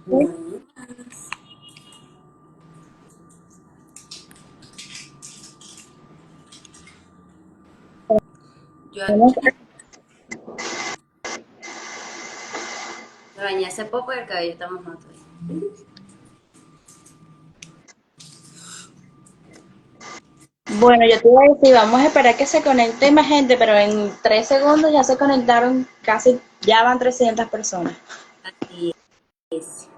No, yo aquí me bañé hace poco y el cabello está mojado todavía. Bueno, yo te iba a decir, vamos a esperar que se conecte más gente, pero en 3 segundos ya se conectaron casi, ya van 300 personas. Así es,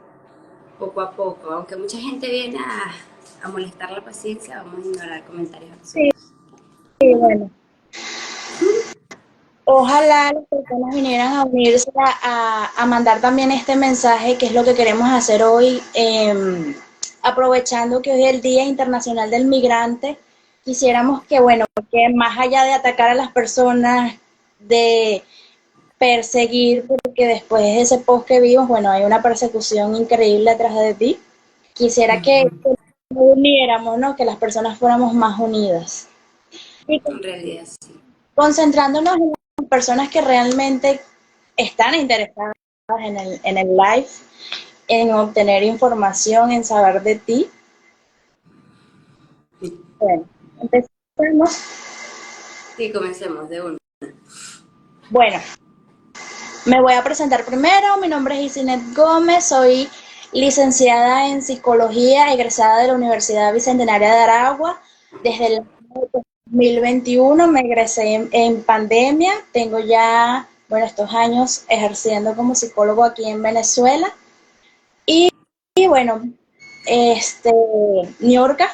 poco a poco. Aunque mucha gente viene a molestar la paciencia, vamos a ignorar comentarios Sí, absurdos. sí, bueno. Ojalá las personas vinieran a unirse a mandar también este mensaje, que es lo que queremos hacer hoy, aprovechando que hoy es el Día Internacional del Migrante. Quisiéramos que, bueno, que más allá de atacar a las personas, de perseguir, porque después de ese post que vimos, bueno, hay una persecución increíble detrás de ti. Quisiera que nos uniéramos, ¿no? Que las personas fuéramos más unidas. Y En realidad sí. concentrándonos en las personas que realmente están interesadas en el live, en obtener información, en saber de ti. Bueno, empezamos. Sí, comencemos de uno. Bueno, me voy a presentar primero. Mi nombre es Isinet Gómez, soy licenciada en psicología, egresada de la Universidad Bicentenaria de Aragua. Desde el año 2021 me egresé en pandemia. Tengo ya, bueno, estos años ejerciendo como psicólogo aquí en Venezuela. Y, y bueno, Niorca,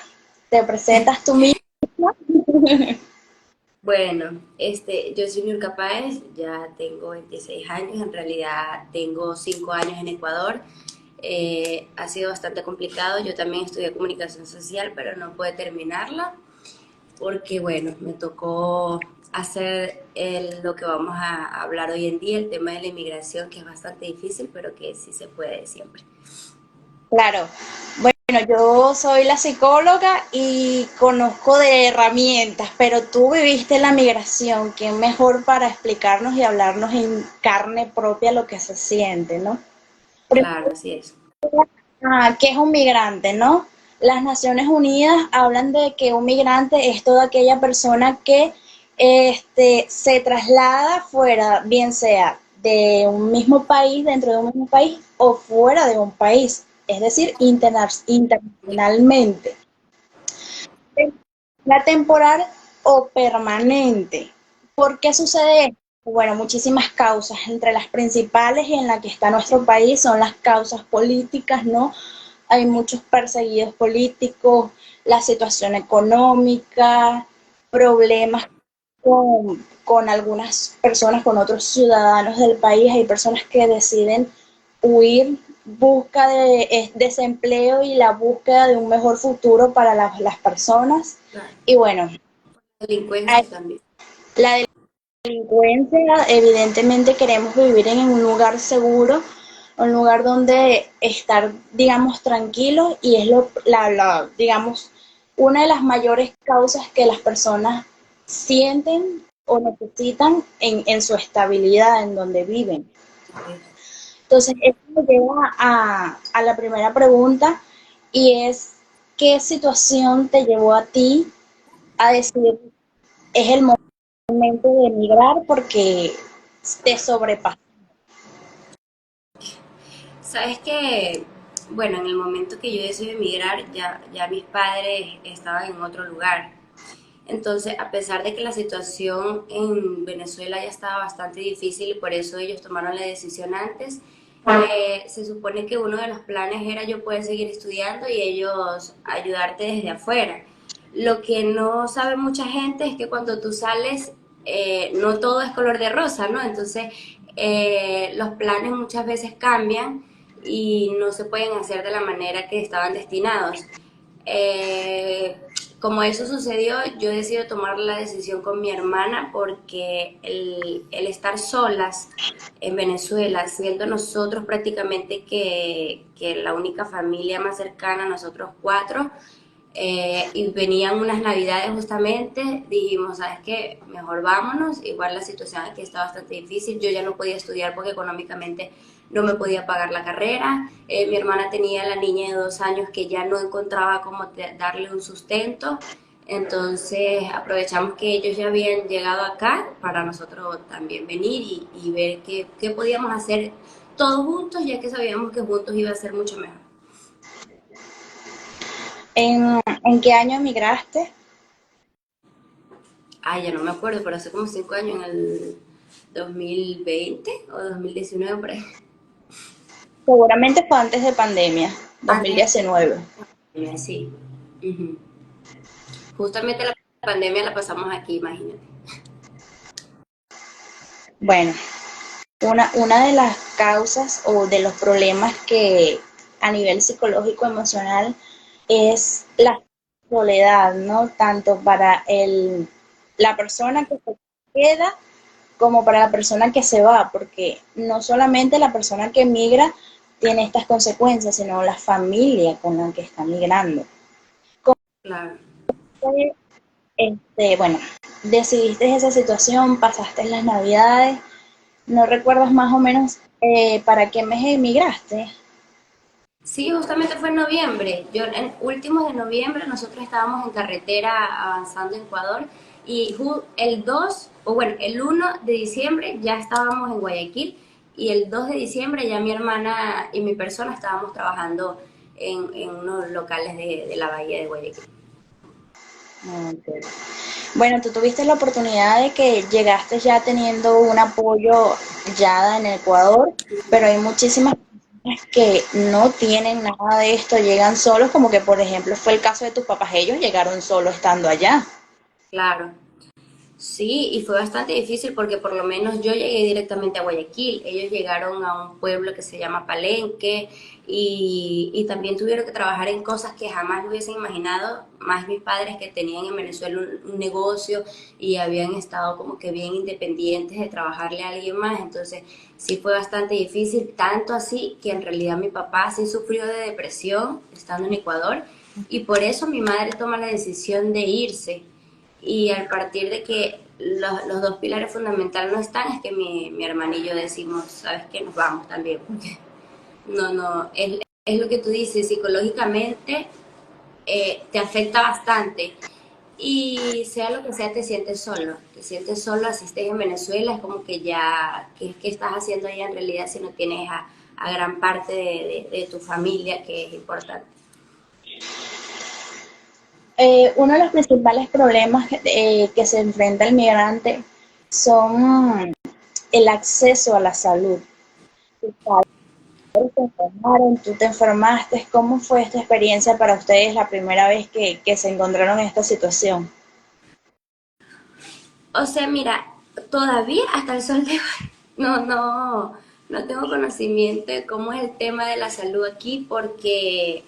te presentas tú misma. Bueno, yo soy Nurka Páez, ya tengo 26 años, en realidad tengo 5 años en Ecuador. Ha sido bastante complicado, yo también estudié comunicación social, pero no pude terminarla porque, bueno, me tocó hacer lo que vamos a hablar hoy en día, el tema de la inmigración, que es bastante difícil, pero que sí se puede siempre. Claro. Bueno, yo soy la psicóloga y conozco de herramientas, pero tú viviste la migración, que es mejor para explicarnos y hablarnos en carne propia lo que se siente, ¿no? Claro, así es. ¿Qué es un migrante, no? Las Naciones Unidas hablan de que un migrante es toda aquella persona que se traslada fuera, bien sea de un mismo país, dentro de un mismo país, o fuera de un país, es decir, internacionalmente. La temporal o permanente. ¿Por qué sucede esto? Bueno, muchísimas causas. Entre las principales y en la que está nuestro país son las causas políticas, ¿no? Hay muchos perseguidos políticos, la situación económica, problemas con algunas personas, con otros ciudadanos del país. Hay personas que deciden huir, busca de desempleo y la búsqueda de un mejor futuro para las personas. Claro. Y bueno, hay Delincuencia también. la delincuencia, evidentemente queremos vivir en un lugar seguro, un lugar donde estar, digamos, tranquilos y es digamos, una de las mayores causas que las personas sienten o necesitan en su estabilidad, en donde viven. Entonces, esto me lleva a la primera pregunta y es, ¿qué situación te llevó a ti a decir, es el momento de emigrar porque te sobrepasa? Sabes que, bueno, en el momento que yo decidí emigrar, ya mis padres estaban en otro lugar. Entonces, a pesar de que la situación en Venezuela ya estaba bastante difícil y por eso ellos tomaron la decisión antes, se supone que uno de los planes era yo poder seguir estudiando y ellos ayudarte desde afuera. Lo que no sabe mucha gente es que cuando tú sales, no todo es color de rosa, ¿no? Entonces, los planes muchas veces cambian y no se pueden hacer de la manera que estaban destinados. Eh, Como eso sucedió, yo decido tomar la decisión con mi hermana porque el estar solas en Venezuela, siendo nosotros prácticamente que la única familia más cercana, nosotros cuatro, y venían unas navidades justamente, dijimos, ¿sabes qué? Mejor vámonos, igual la situación aquí está bastante difícil, yo ya no podía estudiar porque económicamente no me podía pagar la carrera, mi hermana tenía la niña de 2 años que ya no encontraba cómo darle un sustento, entonces aprovechamos que ellos ya habían llegado acá para nosotros también venir y ver qué podíamos hacer todos juntos, ya que sabíamos que juntos iba a ser mucho mejor. ¿En qué año emigraste? Ay, ya no me acuerdo, pero hace como 5 años, en el 2020 o 2019 por ahí. Seguramente fue antes de pandemia, Antes 2019. de sí. Ujú. Justamente la pandemia la pasamos aquí, imagínate. Bueno, una de las causas o de los problemas que a nivel psicológico emocional es la soledad, ¿no? Tanto para la persona que se queda como para la persona que se va, porque no solamente la persona que migra tiene estas consecuencias, sino la familia con la que está migrando. Claro. Bueno, decidiste esa situación, pasaste las navidades, ¿no recuerdas más o menos para qué mes emigraste? Sí, justamente fue en noviembre. Yo en últimos de noviembre nosotros estábamos en carretera avanzando en Ecuador y el 2 o bueno, el 1 de diciembre ya estábamos en Guayaquil y el 2 de diciembre ya mi hermana y mi persona estábamos trabajando en unos locales de la bahía de Guayaquil. Okay. Bueno, tú tuviste la oportunidad de que llegaste ya teniendo un apoyo ya en Ecuador, pero hay muchísimas personas que no tienen nada de esto, llegan solos, como que por ejemplo fue el caso de tus papás, ellos llegaron solo estando allá. Claro. Sí, y fue bastante difícil porque por lo menos yo llegué directamente a Guayaquil. Ellos llegaron a un pueblo que se llama Palenque y también tuvieron que trabajar en cosas que jamás hubiesen imaginado, más mis padres que tenían en Venezuela un negocio y habían estado como que bien independientes de trabajarle a alguien más. Entonces sí fue bastante difícil, tanto así que en realidad mi papá sí sufrió de depresión estando en Ecuador y por eso mi madre toma la decisión de irse y al partir de que los dos pilares fundamentales no están, es que mi hermana y yo decimos, ¿sabes qué? Nos vamos también, porque no, es lo que tú dices, psicológicamente te afecta bastante y sea lo que sea, te sientes solo, así estés en Venezuela, es como que ya, ¿qué estás haciendo allá en realidad si no tienes a gran parte de tu familia que es importante? Uno de los principales problemas que se enfrenta el migrante son el acceso a la salud. Tus padres te enfermaron, tú te enfermaste, ¿cómo fue esta experiencia para ustedes la primera vez que se encontraron en esta situación? O sea, mira, todavía hasta el sol de hoy no tengo conocimiento de cómo es el tema de la salud aquí porque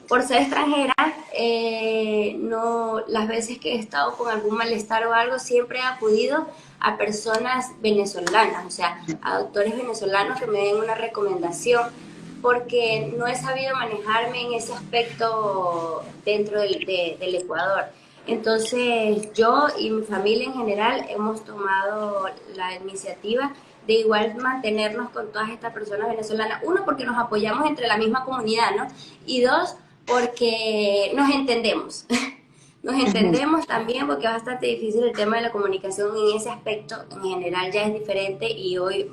por ser extranjera, no, las veces que he estado con algún malestar o algo, siempre he acudido a personas venezolanas, o sea, a doctores venezolanos que me den una recomendación, porque no he sabido manejarme en ese aspecto dentro del Ecuador. Entonces yo y mi familia en general hemos tomado la iniciativa de igual mantenernos con todas estas personas venezolanas. Uno, porque nos apoyamos entre la misma comunidad, ¿no? Y dos, porque nos entendemos. Nos entendemos también porque es bastante difícil el tema de la comunicación en ese aspecto. En general ya es diferente y hoy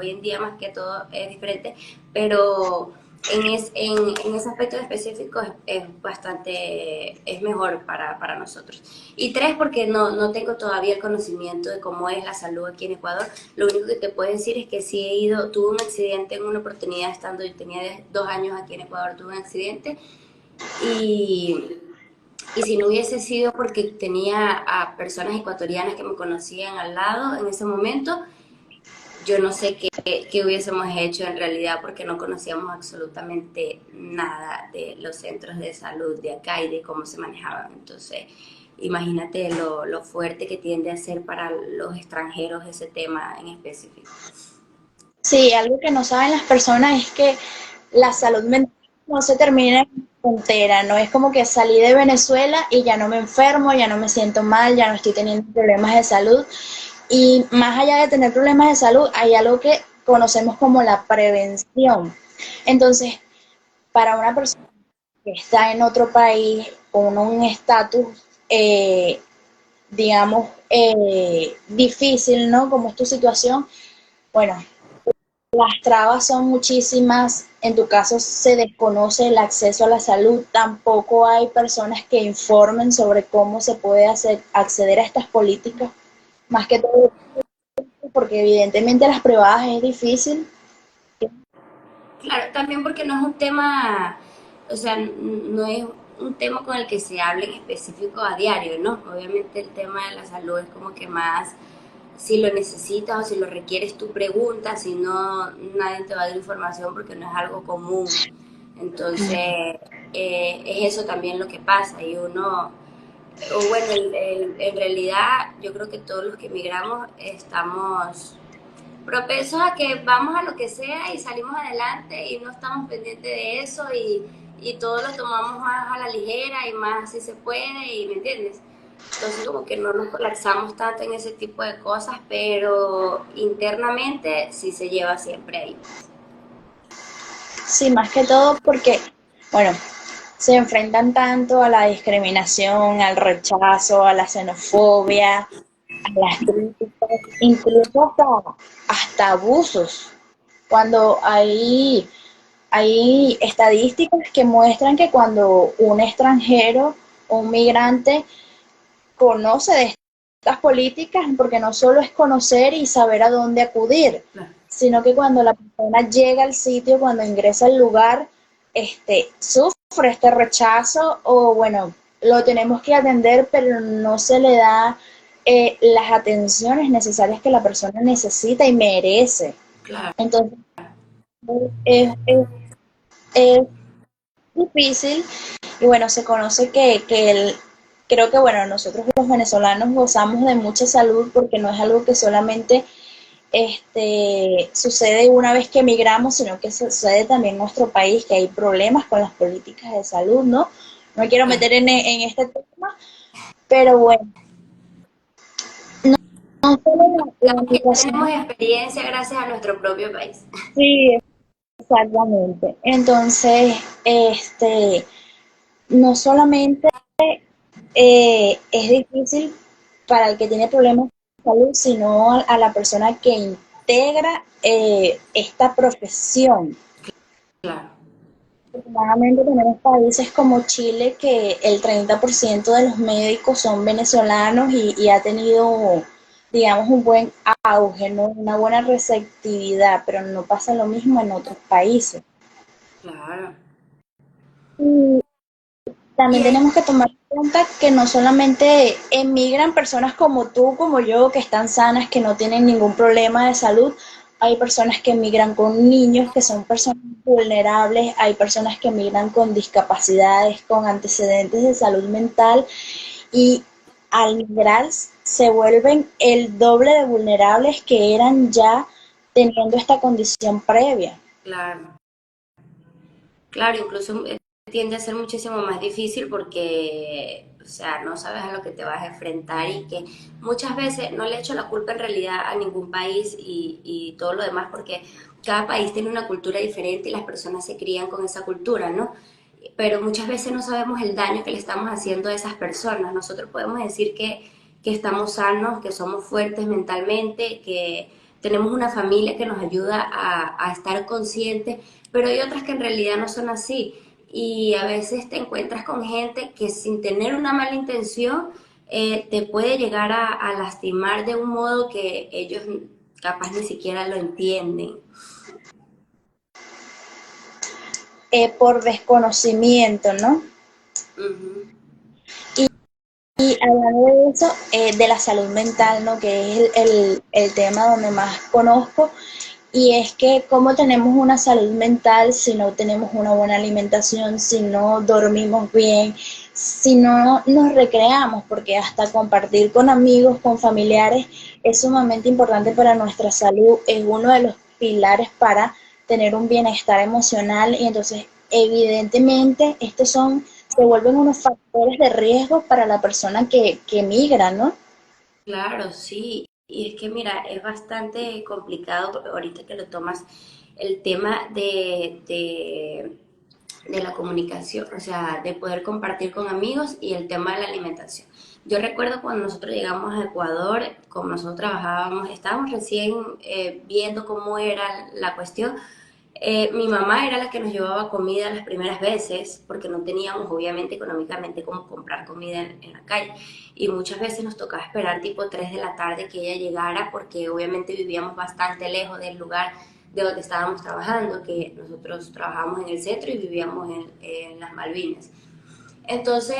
en día más que todo es diferente, pero en ese aspecto específico es bastante, es mejor para nosotros. Y tres, porque no tengo todavía el conocimiento de cómo es la salud aquí en Ecuador. Lo único que te puedo decir es que sí tuve un accidente en una oportunidad estando, yo tenía 2 años aquí en Ecuador, tuve un accidente y, y si no hubiese sido porque tenía a personas ecuatorianas que me conocían al lado en ese momento, yo no sé qué hubiésemos hecho en realidad porque no conocíamos absolutamente nada de los centros de salud de acá y de cómo se manejaban. Entonces, imagínate lo fuerte que tiende a ser para los extranjeros ese tema en específico. Sí, algo que no saben las personas es que la salud mental no se termina en frontera, no es como que salí de Venezuela y ya no me enfermo, ya no me siento mal, ya no estoy teniendo problemas de salud. Y más allá de tener problemas de salud, hay algo que conocemos como la prevención. Entonces, para una persona que está en otro país con un estatus, digamos, difícil, ¿no? Como es tu situación, bueno, las trabas son muchísimas, en tu caso se desconoce el acceso a la salud, tampoco hay personas que informen sobre cómo se puede acceder a estas políticas, más que todo porque evidentemente las privadas es difícil. Claro, también porque no es un tema, o sea, no es un tema con el que se hable en específico a diario, ¿no? Obviamente el tema de la salud es como que más, si lo necesitas o si lo requieres, tú preguntas, si no, nadie te va a dar información porque no es algo común. Entonces, es eso también lo que pasa y uno, o bueno, en realidad yo creo que todos los que emigramos estamos propensos a que vamos a lo que sea y salimos adelante y no estamos pendientes de eso y todo lo tomamos más a la ligera y más si se puede y me entiendes. Entonces como que no nos colapsamos tanto en ese tipo de cosas, pero internamente sí se lleva siempre ahí. Sí, más que todo porque, bueno, se enfrentan tanto a la discriminación, al rechazo, a la xenofobia, a las críticas, incluso hasta abusos. Cuando hay estadísticas que muestran que cuando un extranjero o un migrante conoce de estas políticas, porque no solo es conocer y saber a dónde acudir, Claro. sino que cuando la persona llega al sitio, cuando ingresa al lugar, sufre este rechazo o bueno, lo tenemos que atender, pero no se le da las atenciones necesarias que la persona necesita y merece. Claro. Entonces, es, es difícil y bueno, se conoce creo que bueno, nosotros los venezolanos gozamos de mucha salud porque no es algo que solamente sucede una vez que emigramos, sino que sucede también en nuestro país, que hay problemas con las políticas de salud, ¿no? No me quiero Claro. meter en este tema, pero bueno, no solo la Digamos que tenemos migración, experiencia gracias a nuestro propio país. sí, exactamente. Entonces, no solamente es difícil para el que tiene problemas de salud, sino a la persona que integra esta profesión. Claro. Afortunadamente tenemos países como Chile que el 30% de los médicos son venezolanos y ha tenido, digamos, un buen auge, ¿no? Una buena receptividad, pero no pasa lo mismo en otros países. Claro. Y Y también es, tenemos que tomar en cuenta que no solamente emigran personas como tú, como yo, que están sanas, que no tienen ningún problema de salud, hay personas que emigran con niños, que son personas vulnerables, hay personas que emigran con discapacidades, con antecedentes de salud mental y al migrar se vuelven el doble de vulnerables que eran ya teniendo esta condición previa. claro. Claro, incluso tiende a ser muchísimo más difícil porque, o sea, no sabes a lo que te vas a enfrentar y que muchas veces no le echo la culpa en realidad a ningún país y todo lo demás porque cada país tiene una cultura diferente y las personas se crían con esa cultura, ¿no? Pero muchas veces no sabemos el daño que le estamos haciendo a esas personas. Nosotros podemos decir que estamos sanos, que somos fuertes mentalmente, que tenemos una familia que nos ayuda a estar conscientes, pero hay otras que en realidad no son así. Y a veces te encuentras con gente que sin tener una mala intención te puede llegar a lastimar de un modo que ellos capaz ni siquiera lo entienden. Por desconocimiento, ¿no? Ujú. Y hablando de eso, de la salud mental, ¿no? Que es el tema donde más conozco, y es que cómo tenemos una salud mental si no tenemos una buena alimentación, si no dormimos bien, si no nos recreamos, porque hasta compartir con amigos, con familiares, es sumamente importante para nuestra salud, es uno de los pilares para tener un bienestar emocional y entonces evidentemente se vuelven unos factores de riesgo para la persona que migra, ¿no? Claro, sí. Y es que mira, es bastante complicado ahorita que lo tomas el tema de la comunicación, o sea, de poder compartir con amigos y el tema de la alimentación. Yo recuerdo cuando nosotros llegamos a Ecuador, como nosotros trabajábamos, estábamos recién viendo cómo era la cuestión. Mi mamá era la que nos llevaba comida las primeras veces, porque no teníamos obviamente económicamente cómo comprar comida en la calle. Y muchas veces nos tocaba esperar tipo 3 de la tarde que ella llegara, porque obviamente vivíamos bastante lejos del lugar de donde estábamos trabajando, que nosotros trabajábamos en el centro y vivíamos en las Malvinas. Entonces,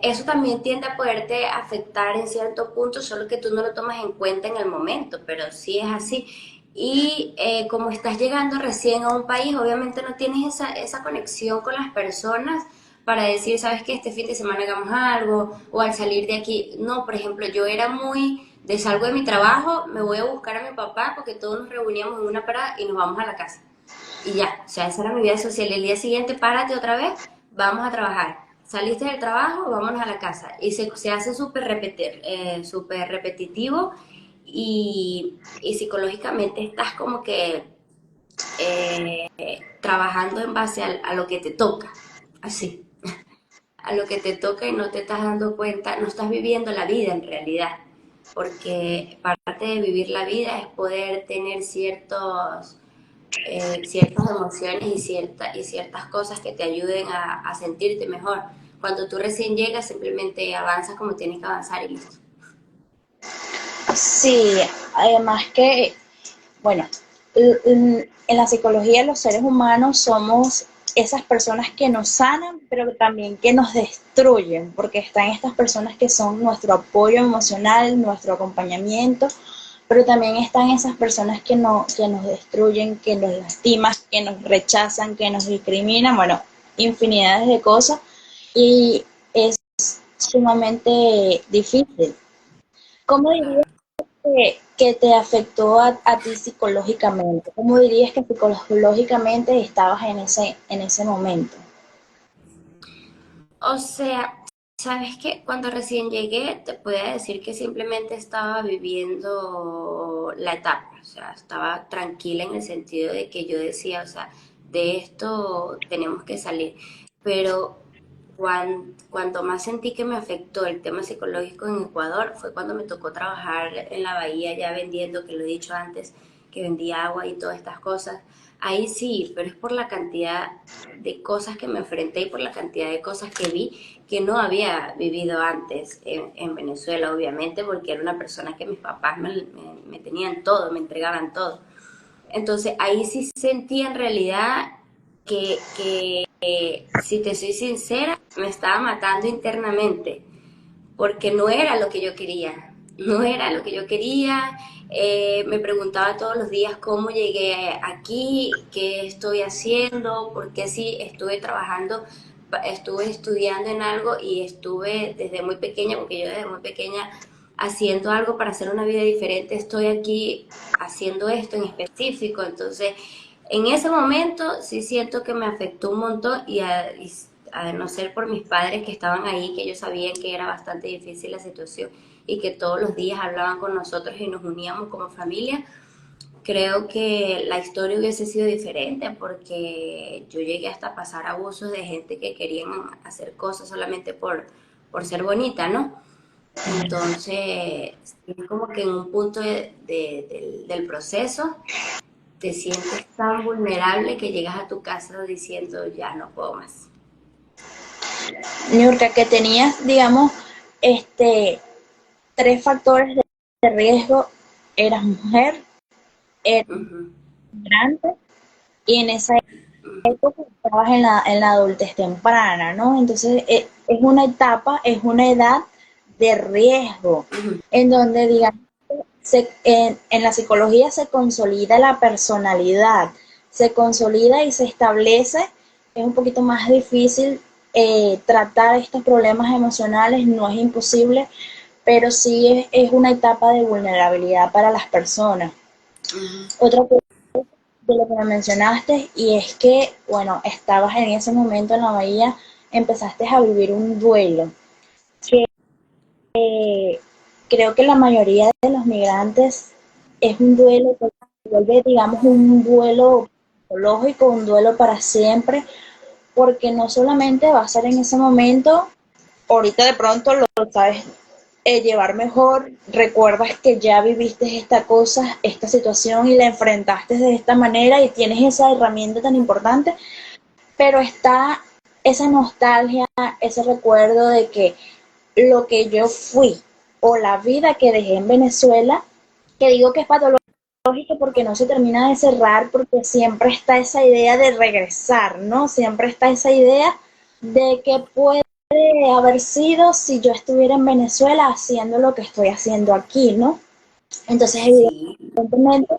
eso también tiende a poderte afectar en cierto punto, solo que tú no lo tomas en cuenta en el momento, pero sí es así. Y como estás llegando recién a un país, obviamente no tienes esa conexión con las personas para decir, sabes que este fin de semana hagamos algo, o al salir de aquí. No, por ejemplo, yo era muy de salgo de mi trabajo, me voy a buscar a mi papá porque todos nos reuníamos en una parada y nos vamos a la casa. Y ya, o sea, esa era mi vida social. El día siguiente, párate otra vez, vamos a trabajar. Saliste del trabajo, vámonos a la casa. Y se hace súper repetitivo y psicológicamente estás como que trabajando en base a lo que te toca, así, a lo que te toca y no te estás dando cuenta, no estás viviendo la vida en realidad, porque parte de vivir la vida es poder tener ciertas emociones y ciertas cosas que te ayuden a sentirte mejor. Cuando tú recién llegas, simplemente avanzas como tienes que avanzar y listo. Sí, además que, bueno, en la psicología los seres humanos somos esas personas que nos sanan, pero también que nos destruyen, porque están estas personas que son nuestro apoyo emocional, nuestro acompañamiento, pero también están esas personas que nos destruyen, que nos lastiman, que nos rechazan, que nos discriminan, bueno, infinidades de cosas, y es sumamente difícil. ¿Cómo dirías Claro. que te afectó a ti psicológicamente? ¿Cómo dirías que psicológicamente estabas en ese momento? O sea, sabes que cuando recién llegué, te podía decir que simplemente estaba viviendo la etapa, o sea, estaba tranquila en el sentido de que yo decía, o sea, de esto tenemos que salir. Pero cuando más sentí que me afectó el tema psicológico en Ecuador fue cuando me tocó trabajar en la bahía ya vendiendo, que lo he dicho antes, que vendía agua y todas estas cosas. Ahí sí, pero es por la cantidad de cosas que me enfrenté y por la cantidad de cosas que vi que no había vivido antes en Venezuela, obviamente, porque era una persona que mis papás me tenían todo, me entregaban todo. Entonces ahí sí sentí en realidad que si te soy sincera, me estaba matando internamente, porque no era lo que yo quería, no era lo que yo quería. Me preguntaba todos los días cómo llegué aquí, qué estoy haciendo, porque sí, estuve trabajando, estuve estudiando en algo y estuve desde muy pequeña, porque yo desde muy pequeña haciendo algo para hacer una vida diferente, estoy aquí haciendo esto en específico, entonces en ese momento sí siento que me afectó un montón a no ser por mis padres que estaban ahí, que ellos sabían que era bastante difícil la situación y que todos los días hablaban con nosotros y nos uníamos como familia, creo que la historia hubiese sido diferente porque yo llegué hasta pasar abusos de gente que querían hacer cosas solamente por ser bonita, ¿no? Entonces, es como que en un punto del proceso te sientes tan vulnerable que llegas a tu casa diciendo ya no puedo más. Niurka, que tenías, digamos, tres factores de riesgo: eras mujer, eras Ujú, migrante y en esa época estabas en la adultez temprana, ¿no? Entonces, es una etapa, es una edad de riesgo, ujú, en donde, digamos, en la psicología se consolida la personalidad, se consolida y se establece. Es un poquito más difícil tratar estos problemas emocionales, no es imposible, pero sí es una etapa de vulnerabilidad para las personas. ujú. Otra cosa de lo que me mencionaste, y es que, bueno, estabas en ese momento en la bahía, empezaste a vivir un duelo. Creo que la mayoría de los migrantes es un duelo que se vuelve, digamos, un duelo psicológico, un duelo para siempre, porque no solamente va a ser en ese momento, ahorita de pronto lo sabes llevar mejor, recuerdas que ya viviste esta cosa, esta situación y la enfrentaste de esta manera y tienes esa herramienta tan importante, pero está esa nostalgia, ese recuerdo de que lo que yo fui o la vida que dejé en Venezuela, que digo que es patológico porque no se termina de cerrar, porque siempre está esa idea de regresar, ¿no? Siempre está esa idea de que puede haber sido si yo estuviera en Venezuela haciendo lo que estoy haciendo aquí, ¿no? Entonces, Sí. evidentemente,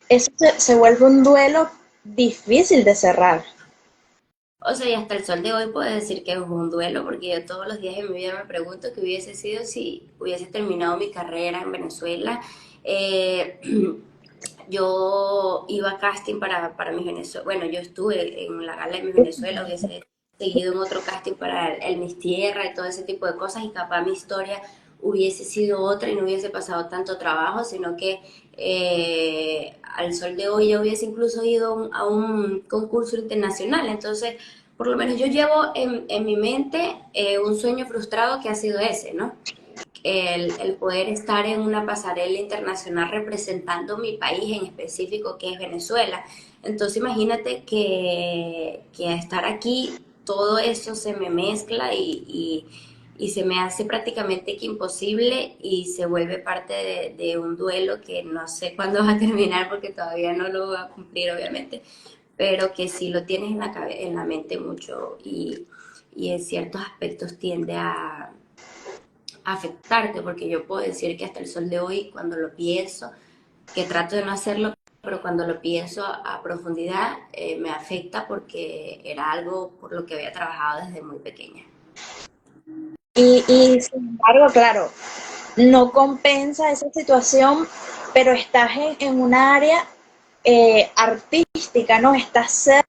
eso se vuelve un duelo difícil de cerrar. O sea, y hasta el sol de hoy puedo decir que es un duelo, porque yo todos los días de mi vida me pregunto qué hubiese sido si hubiese terminado mi carrera en Venezuela. Eh, yo iba a casting para mi Venezuela, bueno, yo estuve en la gala de mi Venezuela, hubiese seguido en otro casting para el Miss Tierra y todo ese tipo de cosas, y capaz mi historia hubiese sido otra y no hubiese pasado tanto trabajo, sino que al sol de hoy ya hubiese incluso ido a un concurso internacional. Entonces, por lo menos yo llevo en mi mente un sueño frustrado que ha sido ese, ¿no? El poder estar en una pasarela internacional representando mi país en específico, que es Venezuela. Entonces imagínate que estar aquí todo eso se me mezcla y se me hace prácticamente que imposible y se vuelve parte de un duelo que no sé cuándo va a terminar porque todavía no lo va a cumplir obviamente, pero que sí lo tienes en la mente mucho y en ciertos aspectos tiende a afectarte, porque yo puedo decir que hasta el sol de hoy, cuando lo pienso, que trato de no hacerlo, pero cuando lo pienso a profundidad, me afecta porque era algo por lo que había trabajado desde muy pequeña. Y sin embargo, claro, no compensa esa situación, pero estás en una área artística, ¿no? Estás cerca.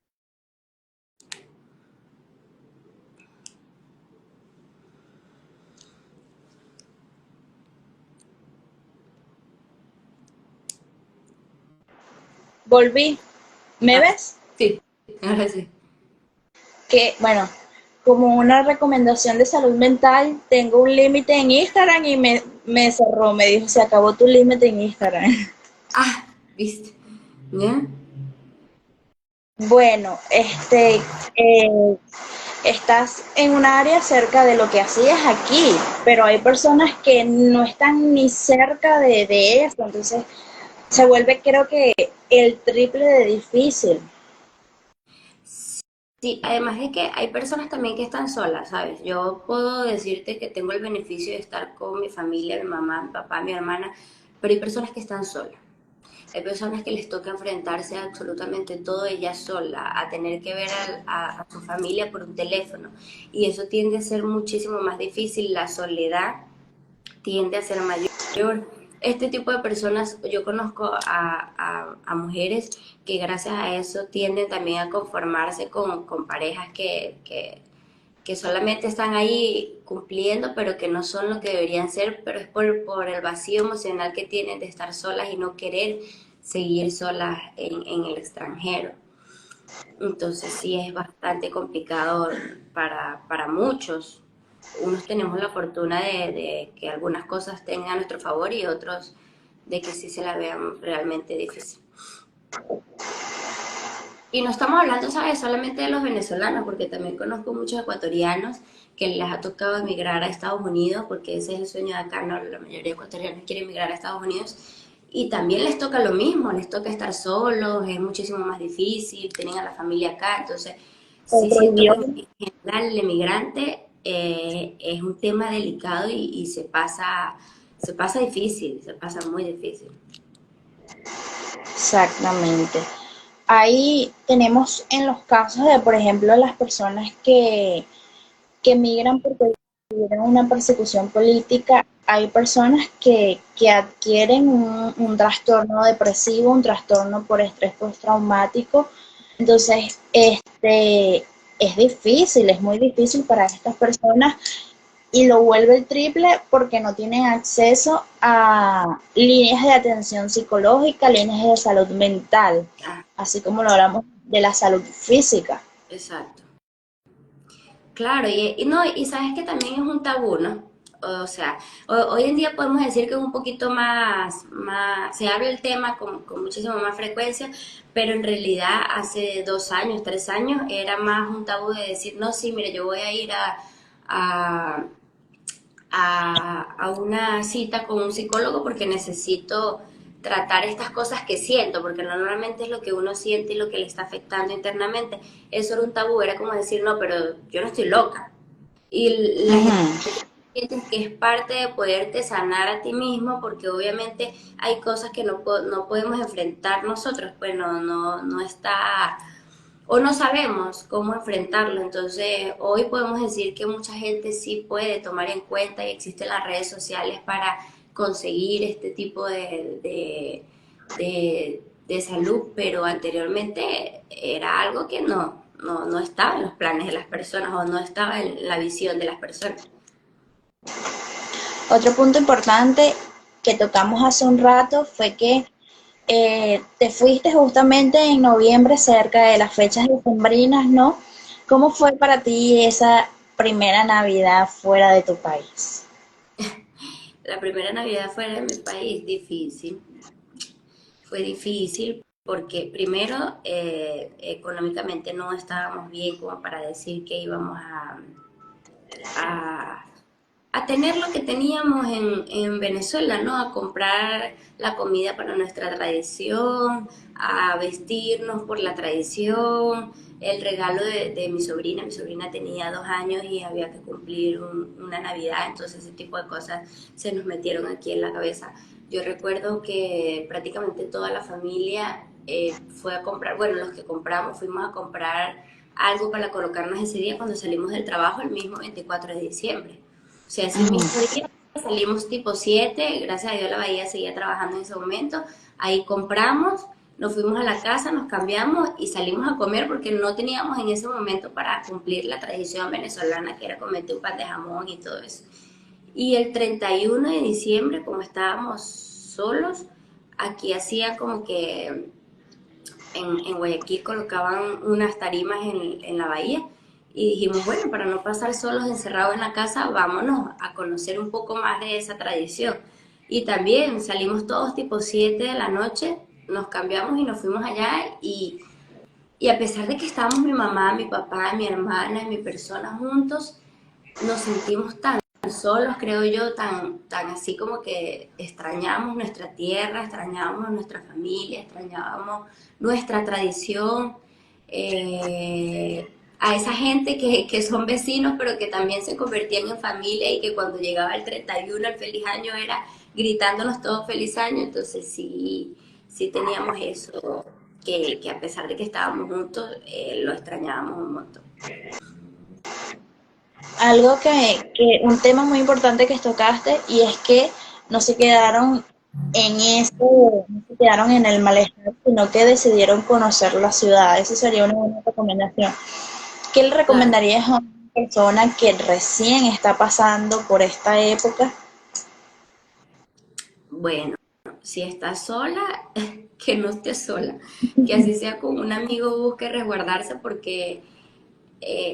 Volví. ¿Me Ah, ves? sí, ahora sí. Que, bueno, como una recomendación de salud mental, tengo un límite en Instagram y me cerró, me dijo, se acabó tu límite en Instagram. Ah, viste. ¿Ya? Bueno, estás en un área cerca de lo que hacías aquí, pero hay personas que no están ni cerca de eso, entonces se vuelve creo que el triple de difícil. Sí, además de que hay personas también que están solas, ¿sabes? Yo puedo decirte que tengo el beneficio de estar con mi familia, mi mamá, mi papá, mi hermana, pero hay personas que están solas. Hay personas que les toca enfrentarse a absolutamente todo ellas sola, a tener que ver a su familia por un teléfono. Y eso tiende a ser muchísimo más difícil. La soledad tiende a ser mayor. Este tipo de personas, yo conozco a mujeres que gracias a eso tienden también a conformarse con parejas que solamente están ahí cumpliendo, pero que no son lo que deberían ser, pero es por el vacío emocional que tienen de estar solas y no querer seguir solas en el extranjero. Entonces sí es bastante complicado para muchos. Unos tenemos la fortuna de que algunas cosas tengan a nuestro favor y otros de que sí se la vean realmente difícil. Y no estamos hablando, ¿sabes?, solamente de los venezolanos, porque también conozco muchos ecuatorianos que les ha tocado emigrar a Estados Unidos, porque ese es el sueño de acá, ¿no? La mayoría de ecuatorianos quiere emigrar a Estados Unidos. Y también les toca lo mismo, les toca estar solos, es muchísimo más difícil, tienen a la familia acá, entonces sí Otro siento que idioma. en general el emigrante es un tema delicado y se pasa difícil, se pasa muy difícil. Exactamente. Ahí tenemos en los casos de, por ejemplo, las personas que migran porque tuvieron una persecución política, hay personas que adquieren un trastorno depresivo, un trastorno por estrés postraumático. Entonces, es difícil, es muy difícil para estas personas y lo vuelve el triple porque no tienen acceso a líneas de atención psicológica, líneas de salud mental, Ah, así como lo hablamos de la salud física. exacto. Claro, y no, y sabes que también es un tabú, ¿no? O sea, hoy en día podemos decir que es un poquito se habla el tema con muchísima más frecuencia, pero en realidad hace 2 años, 3 años, era más un tabú de decir, no, sí, mire, yo voy a ir a, a una cita con un psicólogo porque necesito tratar estas cosas que siento, porque normalmente es lo que uno siente y lo que le está afectando internamente. Eso era un tabú, era como decir, no, pero yo no estoy loca. Y la gente Ujú. siente que es parte de poderte sanar a ti mismo, porque obviamente hay cosas que no podemos enfrentar nosotros, pues no está o no sabemos cómo enfrentarlo. Entonces, hoy podemos decir que mucha gente sí puede tomar en cuenta y existen las redes sociales para conseguir este tipo de salud, pero anteriormente era algo que no estaba en los planes de las personas o no estaba en la visión de las personas. Otro punto importante que tocamos hace un rato fue que te fuiste justamente en noviembre cerca de las fechas decembrinas, ¿no? ¿Cómo fue para ti esa primera Navidad fuera de tu país? La primera Navidad fuera de mi país, difícil. Fue difícil porque primero económicamente no estábamos bien como para decir que íbamos a, a tener lo que teníamos en Venezuela, ¿no? A comprar la comida para nuestra tradición, a vestirnos por la tradición, el regalo de mi sobrina tenía 2 años y había que cumplir una Navidad, entonces ese tipo de cosas se nos metieron aquí en la cabeza. Yo recuerdo que prácticamente toda la familia fue a comprar, bueno, los que compramos fuimos a comprar algo para colocarnos ese día cuando salimos del trabajo el mismo 24 de diciembre. O sea, ese mismo Ujú. día salimos tipo 7, gracias a Dios la bahía seguía trabajando en ese momento, ahí compramos, nos fuimos a la casa, nos cambiamos y salimos a comer porque no teníamos en ese momento para cumplir la tradición venezolana que era comerte un pan de jamón y todo eso. Y el 31 de diciembre, como estábamos solos, aquí hacía como que en Guayaquil colocaban unas tarimas en la bahía y dijimos, bueno, para no pasar solos encerrados en la casa, vámonos a conocer un poco más de esa tradición. Y también salimos todos tipo 7 de la noche, nos cambiamos y nos fuimos allá y a pesar de que estábamos mi mamá, mi papá, mi hermana y mi persona juntos, nos sentimos tan solos, creo yo, tan así como que extrañamos nuestra tierra, extrañábamos nuestra familia, extrañábamos nuestra tradición, a esa gente que son vecinos, pero que también se convertían en familia y que cuando llegaba el 31, el feliz año, era gritándonos todos feliz año, entonces sí, sí teníamos eso, que a pesar de que estábamos juntos, lo extrañábamos un montón. Algo un tema muy importante que tocaste y es que no se quedaron en eso, no se quedaron en el malestar, sino que decidieron conocer la ciudad. Eso sería una buena recomendación. ¿Qué le Claro. recomendarías a una persona que recién está pasando por esta época? Bueno, si estás sola, que no estés sola, que así sea con un amigo busque resguardarse porque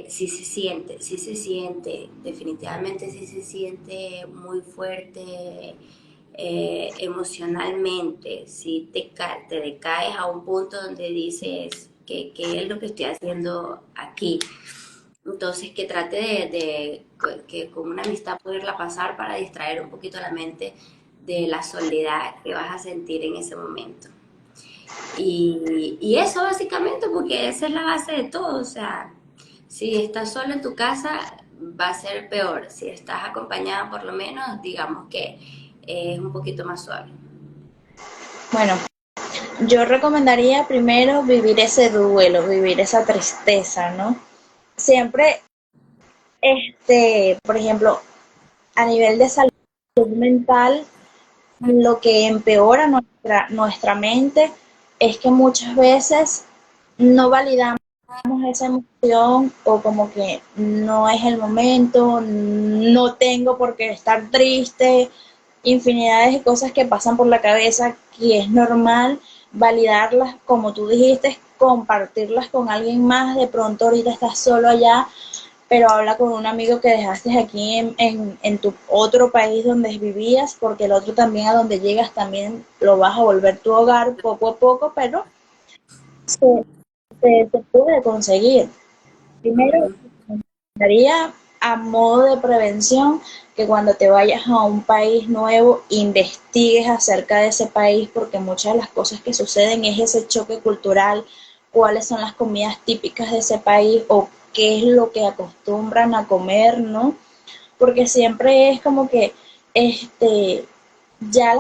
sí se siente, definitivamente sí se siente muy fuerte emocionalmente, si te decaes a un punto donde dices que es lo que estoy haciendo aquí. Entonces, que trate que con una amistad poderla pasar para distraer un poquito la mente de la soledad que vas a sentir en ese momento. Y eso básicamente, porque esa es la base de todo. O sea, si estás solo en tu casa, va a ser peor. Si estás acompañada, por lo menos, digamos que es un poquito más suave. Bueno, yo recomendaría primero vivir ese duelo, vivir esa tristeza, ¿no? Siempre, por ejemplo, a nivel de salud, mental, lo que empeora nuestra mente es que muchas veces no validamos esa emoción o como que no es el momento, no tengo por qué estar triste, infinidades de cosas que pasan por la cabeza que es normal validarlas, como tú dijiste, compartirlas con alguien más, de pronto ahorita estás solo allá, pero habla con un amigo que dejaste aquí en tu otro país donde vivías, porque el otro también a donde llegas también lo vas a volver tu hogar poco a poco, pero se, se puede conseguir. Primero, Ujú. daría a modo de prevención que cuando te vayas a un país nuevo investigues acerca de ese país porque muchas de las cosas que suceden es ese choque cultural, cuáles son las comidas típicas de ese país o qué es lo que acostumbran a comer, ¿no? Porque siempre es como que este ya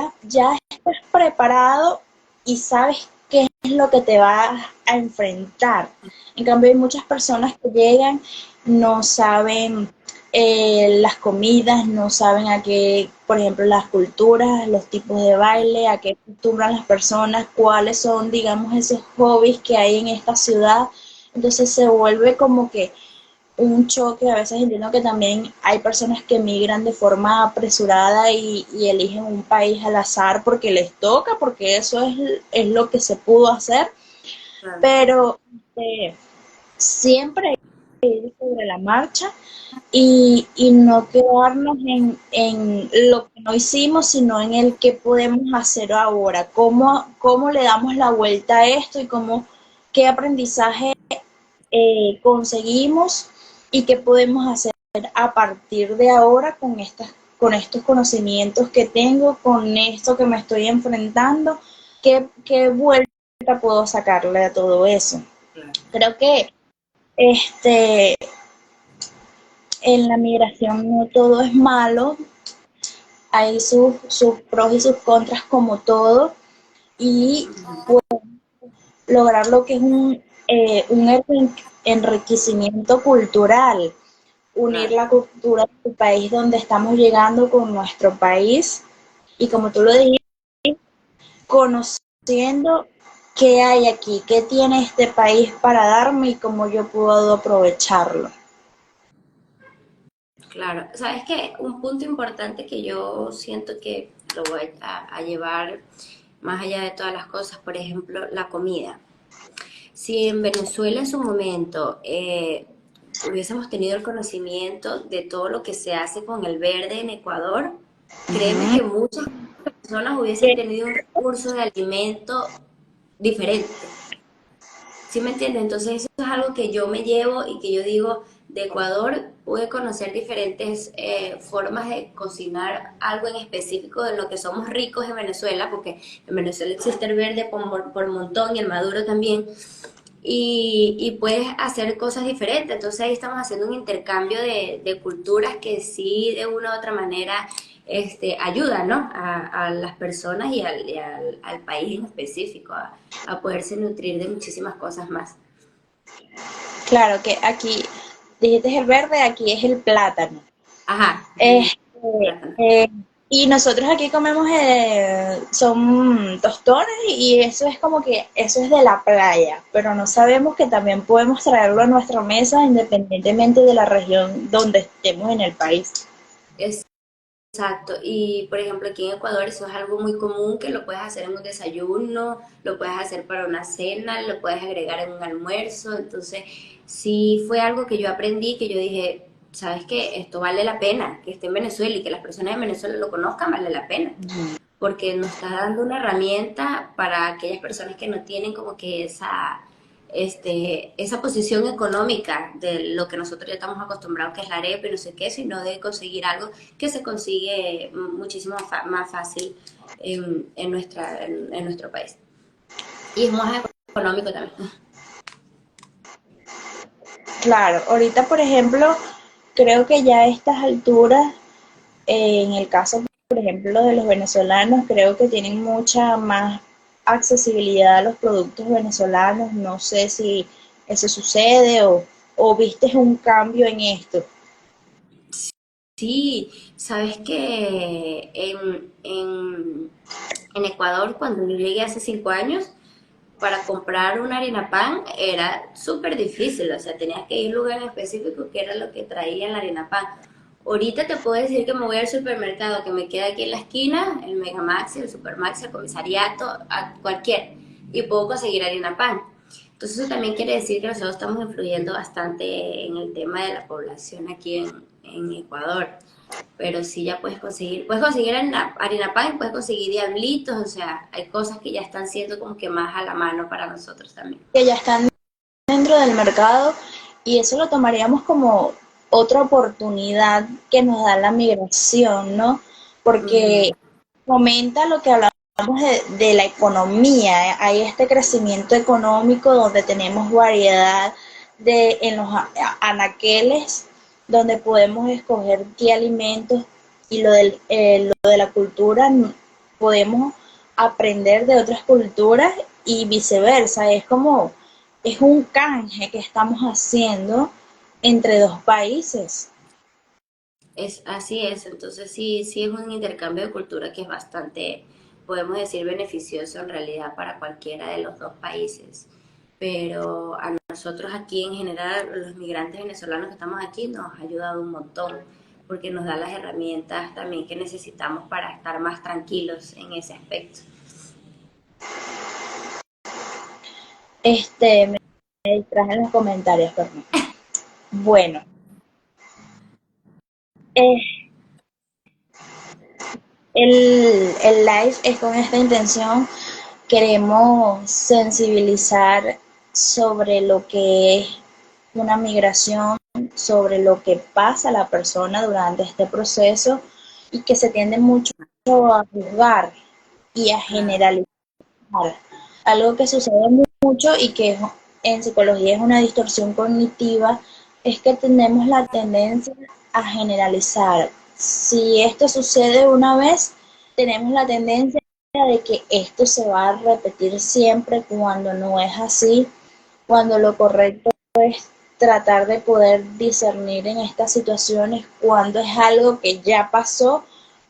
estás preparado y sabes qué es lo que te vas a enfrentar. En cambio, hay muchas personas que llegan, no saben las comidas, no saben a qué, por ejemplo, las culturas, los tipos de baile, a qué acostumbran las personas, cuáles son, digamos, esos hobbies que hay en esta ciudad. Entonces se vuelve como que un choque. A veces entiendo que también hay personas que migran de forma apresurada y eligen un país al azar porque les toca, porque eso es lo que se pudo hacer, Claro. pero siempre ir sobre la marcha y no quedarnos en lo que no hicimos, sino en el que podemos hacer ahora, cómo le damos la vuelta a esto y qué aprendizaje conseguimos y qué podemos hacer a partir de ahora con estos conocimientos que tengo, con esto que me estoy enfrentando, qué vuelta puedo sacarle a todo eso. Claro. Creo que este, en la migración no todo es malo, hay sus pros y sus contras como todo, y lograr lo que es un enriquecimiento cultural, unir Claro. la cultura del país donde estamos llegando con nuestro país y como tú lo dijiste, conociendo qué hay aquí, qué tiene este país para darme y cómo yo puedo aprovecharlo. Claro, sabes que un punto importante que yo siento que lo voy a llevar más allá de todas las cosas, por ejemplo, la comida. Si en Venezuela en su momento hubiésemos tenido el conocimiento de todo lo que se hace con el verde en Ecuador, créeme que muchas personas hubiesen tenido un recurso de alimento diferente. ¿Sí me entiendes? Entonces eso es algo que yo me llevo y que yo digo, de Ecuador pude conocer diferentes formas de cocinar algo en específico de lo que somos ricos en Venezuela, porque en Venezuela existe el verde por montón y el maduro también, y puedes hacer cosas diferentes. Entonces ahí estamos haciendo un intercambio de culturas que sí de una u otra manera ayuda, ¿no? A las personas al país en específico a poderse nutrir de muchísimas cosas más. Claro que aquí, dijiste el verde, aquí es el plátano. Ajá, Este, plátano. eh, y nosotros aquí comemos, son tostones y eso es como que, eso es de la playa, pero no sabemos que también podemos traerlo a nuestra mesa independientemente de la región donde estemos en el país. Exacto, y por ejemplo aquí en Ecuador eso es algo muy común que lo puedes hacer en un desayuno, lo puedes hacer para una cena, lo puedes agregar en un almuerzo, entonces sí fue algo que yo aprendí, que yo dije, sabes que esto vale la pena, que esté en Venezuela y que las personas de Venezuela lo conozcan, vale la pena, porque nos está dando una herramienta para aquellas personas que no tienen como que esa posición económica de lo que nosotros ya estamos acostumbrados, que es la arepa y no sé qué, sino de conseguir algo que se consigue muchísimo más fácil en nuestro país. Y es más económico también. Claro, ahorita por ejemplo, creo que ya a estas alturas, en el caso, por ejemplo, de los venezolanos, creo que tienen mucha más accesibilidad a los productos venezolanos. No sé si eso sucede o viste un cambio en esto. Sí, sabes que en Ecuador, cuando yo llegué hace 5 años, para comprar una harina pan era súper difícil, o sea, tenías que ir a un lugar en específico que era lo que traía la harina pan. Ahorita te puedo decir que me voy al supermercado que me queda aquí en la esquina, el Megamaxi, el Supermaxi, el Comisariato, a cualquier, y puedo conseguir harina pan. Entonces eso también quiere decir que nosotros estamos influyendo bastante en el tema de la población aquí en Ecuador. Pero sí ya puedes conseguir harina pan, puedes conseguir diablitos, o sea, hay cosas que ya están siendo como que más a la mano para nosotros también. Que ya están dentro del mercado y eso lo tomaríamos como otra oportunidad que nos da la migración, ¿no? Ujú. Porque fomenta lo que hablamos de la economía, hay este crecimiento económico donde tenemos variedad en los anaqueles, donde podemos escoger qué alimentos y lo de la cultura, podemos aprender de otras culturas y viceversa, es un canje que estamos haciendo entre dos países. Así es, entonces sí, sí es un intercambio de cultura que es bastante, podemos decir, beneficioso en realidad para cualquiera de los dos países. Pero a nosotros aquí en general, los migrantes venezolanos que estamos aquí, nos ha ayudado un montón, porque nos da las herramientas también que necesitamos para estar más tranquilos en ese aspecto. Me distraje en los comentarios, perdón. Bueno, eh, el live es con esta intención. Queremos sensibilizar sobre lo que es una migración, sobre lo que pasa a la persona durante este proceso y que se tiende mucho a juzgar y a Claro. generalizar. Algo que sucede mucho y que en psicología es una distorsión cognitiva, es que tenemos la tendencia a generalizar. Si esto sucede una vez, tenemos la tendencia de que esto se va a repetir siempre cuando no es así, cuando lo correcto es tratar de poder discernir en estas situaciones cuando es algo que ya pasó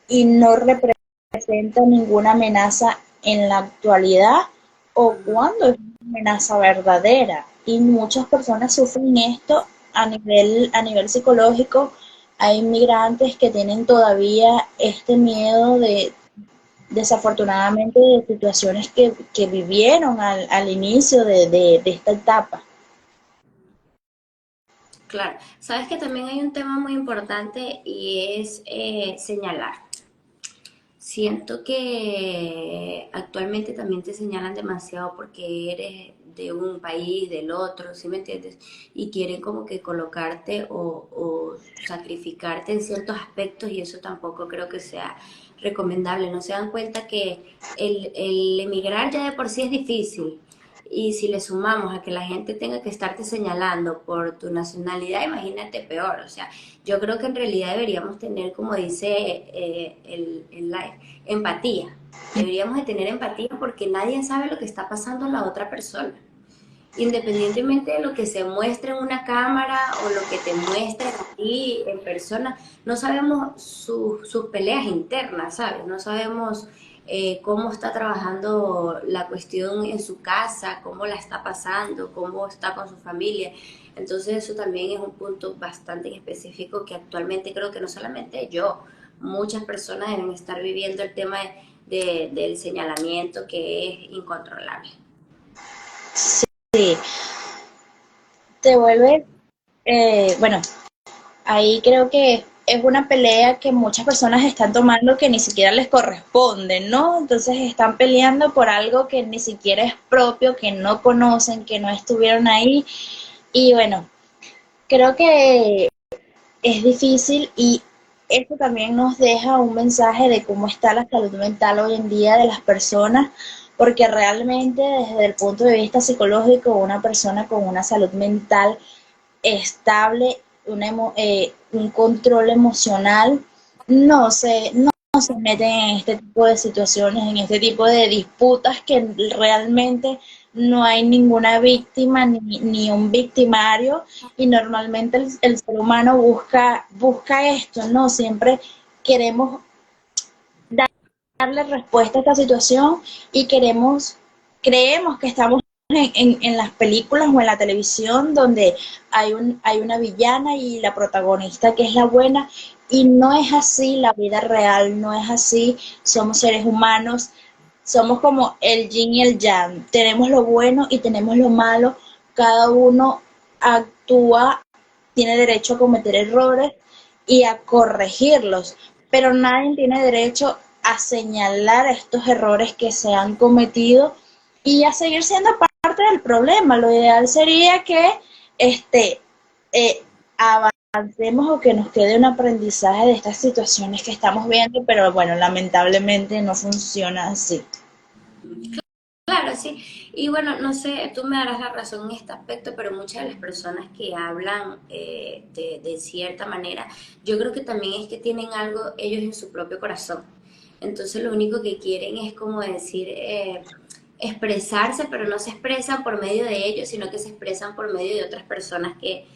y no representa ninguna amenaza en la actualidad o cuando es una amenaza verdadera. Y muchas personas sufren esto a nivel psicológico. Hay inmigrantes que tienen todavía este miedo desafortunadamente, de situaciones que vivieron al inicio de esta etapa. Claro, sabes que también hay un tema muy importante y es señalar. Siento que actualmente también te señalan demasiado porque eres de un país, del otro, ¿sí me entiendes? Y quieren como que colocarte o sacrificarte en ciertos aspectos y eso tampoco creo que sea recomendable. No se dan cuenta que el emigrar ya de por sí es difícil. Y si le sumamos a que la gente tenga que estarte señalando por tu nacionalidad, imagínate peor. O sea, yo creo que en realidad deberíamos tener, como dice el live, empatía. Deberíamos de tener empatía porque nadie sabe lo que está pasando a la otra persona. Independientemente de lo que se muestre en una cámara o lo que te muestren a ti en persona, no sabemos sus peleas internas, ¿sabes? No sabemos cómo está trabajando la cuestión en su casa, cómo la está pasando, cómo está con su familia. Entonces eso también es un punto bastante específico que actualmente creo que no solamente yo, muchas personas deben estar viviendo el tema del señalamiento que es incontrolable. Sí, te vuelve, bueno, ahí creo que es una pelea que muchas personas están tomando que ni siquiera les corresponde, ¿no? Entonces están peleando por algo que ni siquiera es propio, que no conocen, que no estuvieron ahí. Y bueno, creo que es difícil y esto también nos deja un mensaje de cómo está la salud mental hoy en día de las personas, porque realmente desde el punto de vista psicológico, una persona con una salud mental estable, un control emocional, no se meten en este tipo de situaciones, en este tipo de disputas que realmente no hay ninguna víctima ni un victimario y normalmente el ser humano busca esto, ¿no? Siempre queremos darle respuesta a esta situación y creemos que estamos en las películas o en la televisión donde hay una villana y la protagonista que es la buena y no es así la vida real, no es así, somos seres humanos, somos como el yin y el yang, tenemos lo bueno y tenemos lo malo, cada uno actúa, tiene derecho a cometer errores y a corregirlos, pero nadie tiene derecho a señalar estos errores que se han cometido y a seguir siendo parte del problema. Lo ideal sería que este, eh, avancemos o que nos quede un aprendizaje de estas situaciones que estamos viendo, pero bueno, lamentablemente no funciona así. Claro, sí. Y bueno, no sé, tú me darás la razón en este aspecto, pero muchas de las personas que hablan de cierta manera, yo creo que también es que tienen algo ellos en su propio corazón. Entonces lo único que quieren es como decir, expresarse, pero no se expresan por medio de ellos, sino que se expresan por medio de otras personas que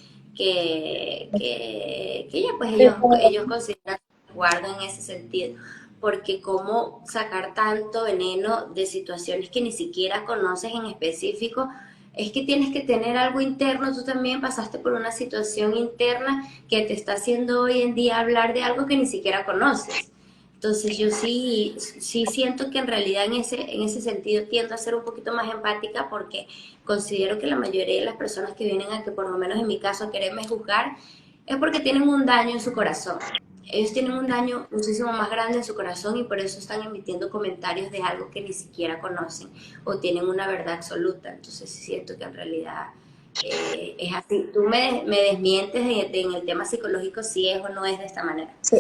ya pues ellos consideran guardan en ese sentido porque cómo sacar tanto veneno de situaciones que ni siquiera conoces en específico, es que tienes que tener algo interno, tú también pasaste por una situación interna que te está haciendo hoy en día hablar de algo que ni siquiera conoces. Entonces yo sí siento que en realidad en ese sentido tiendo a ser un poquito más empática porque considero que la mayoría de las personas que vienen a que por lo menos en mi caso a quererme juzgar es porque tienen un daño en su corazón. Ellos tienen un daño muchísimo más grande en su corazón y por eso están emitiendo comentarios de algo que ni siquiera conocen o tienen una verdad absoluta. Entonces sí siento que en realidad es así. Tú me desmientes en el tema psicológico si es o no es de esta manera. Sí,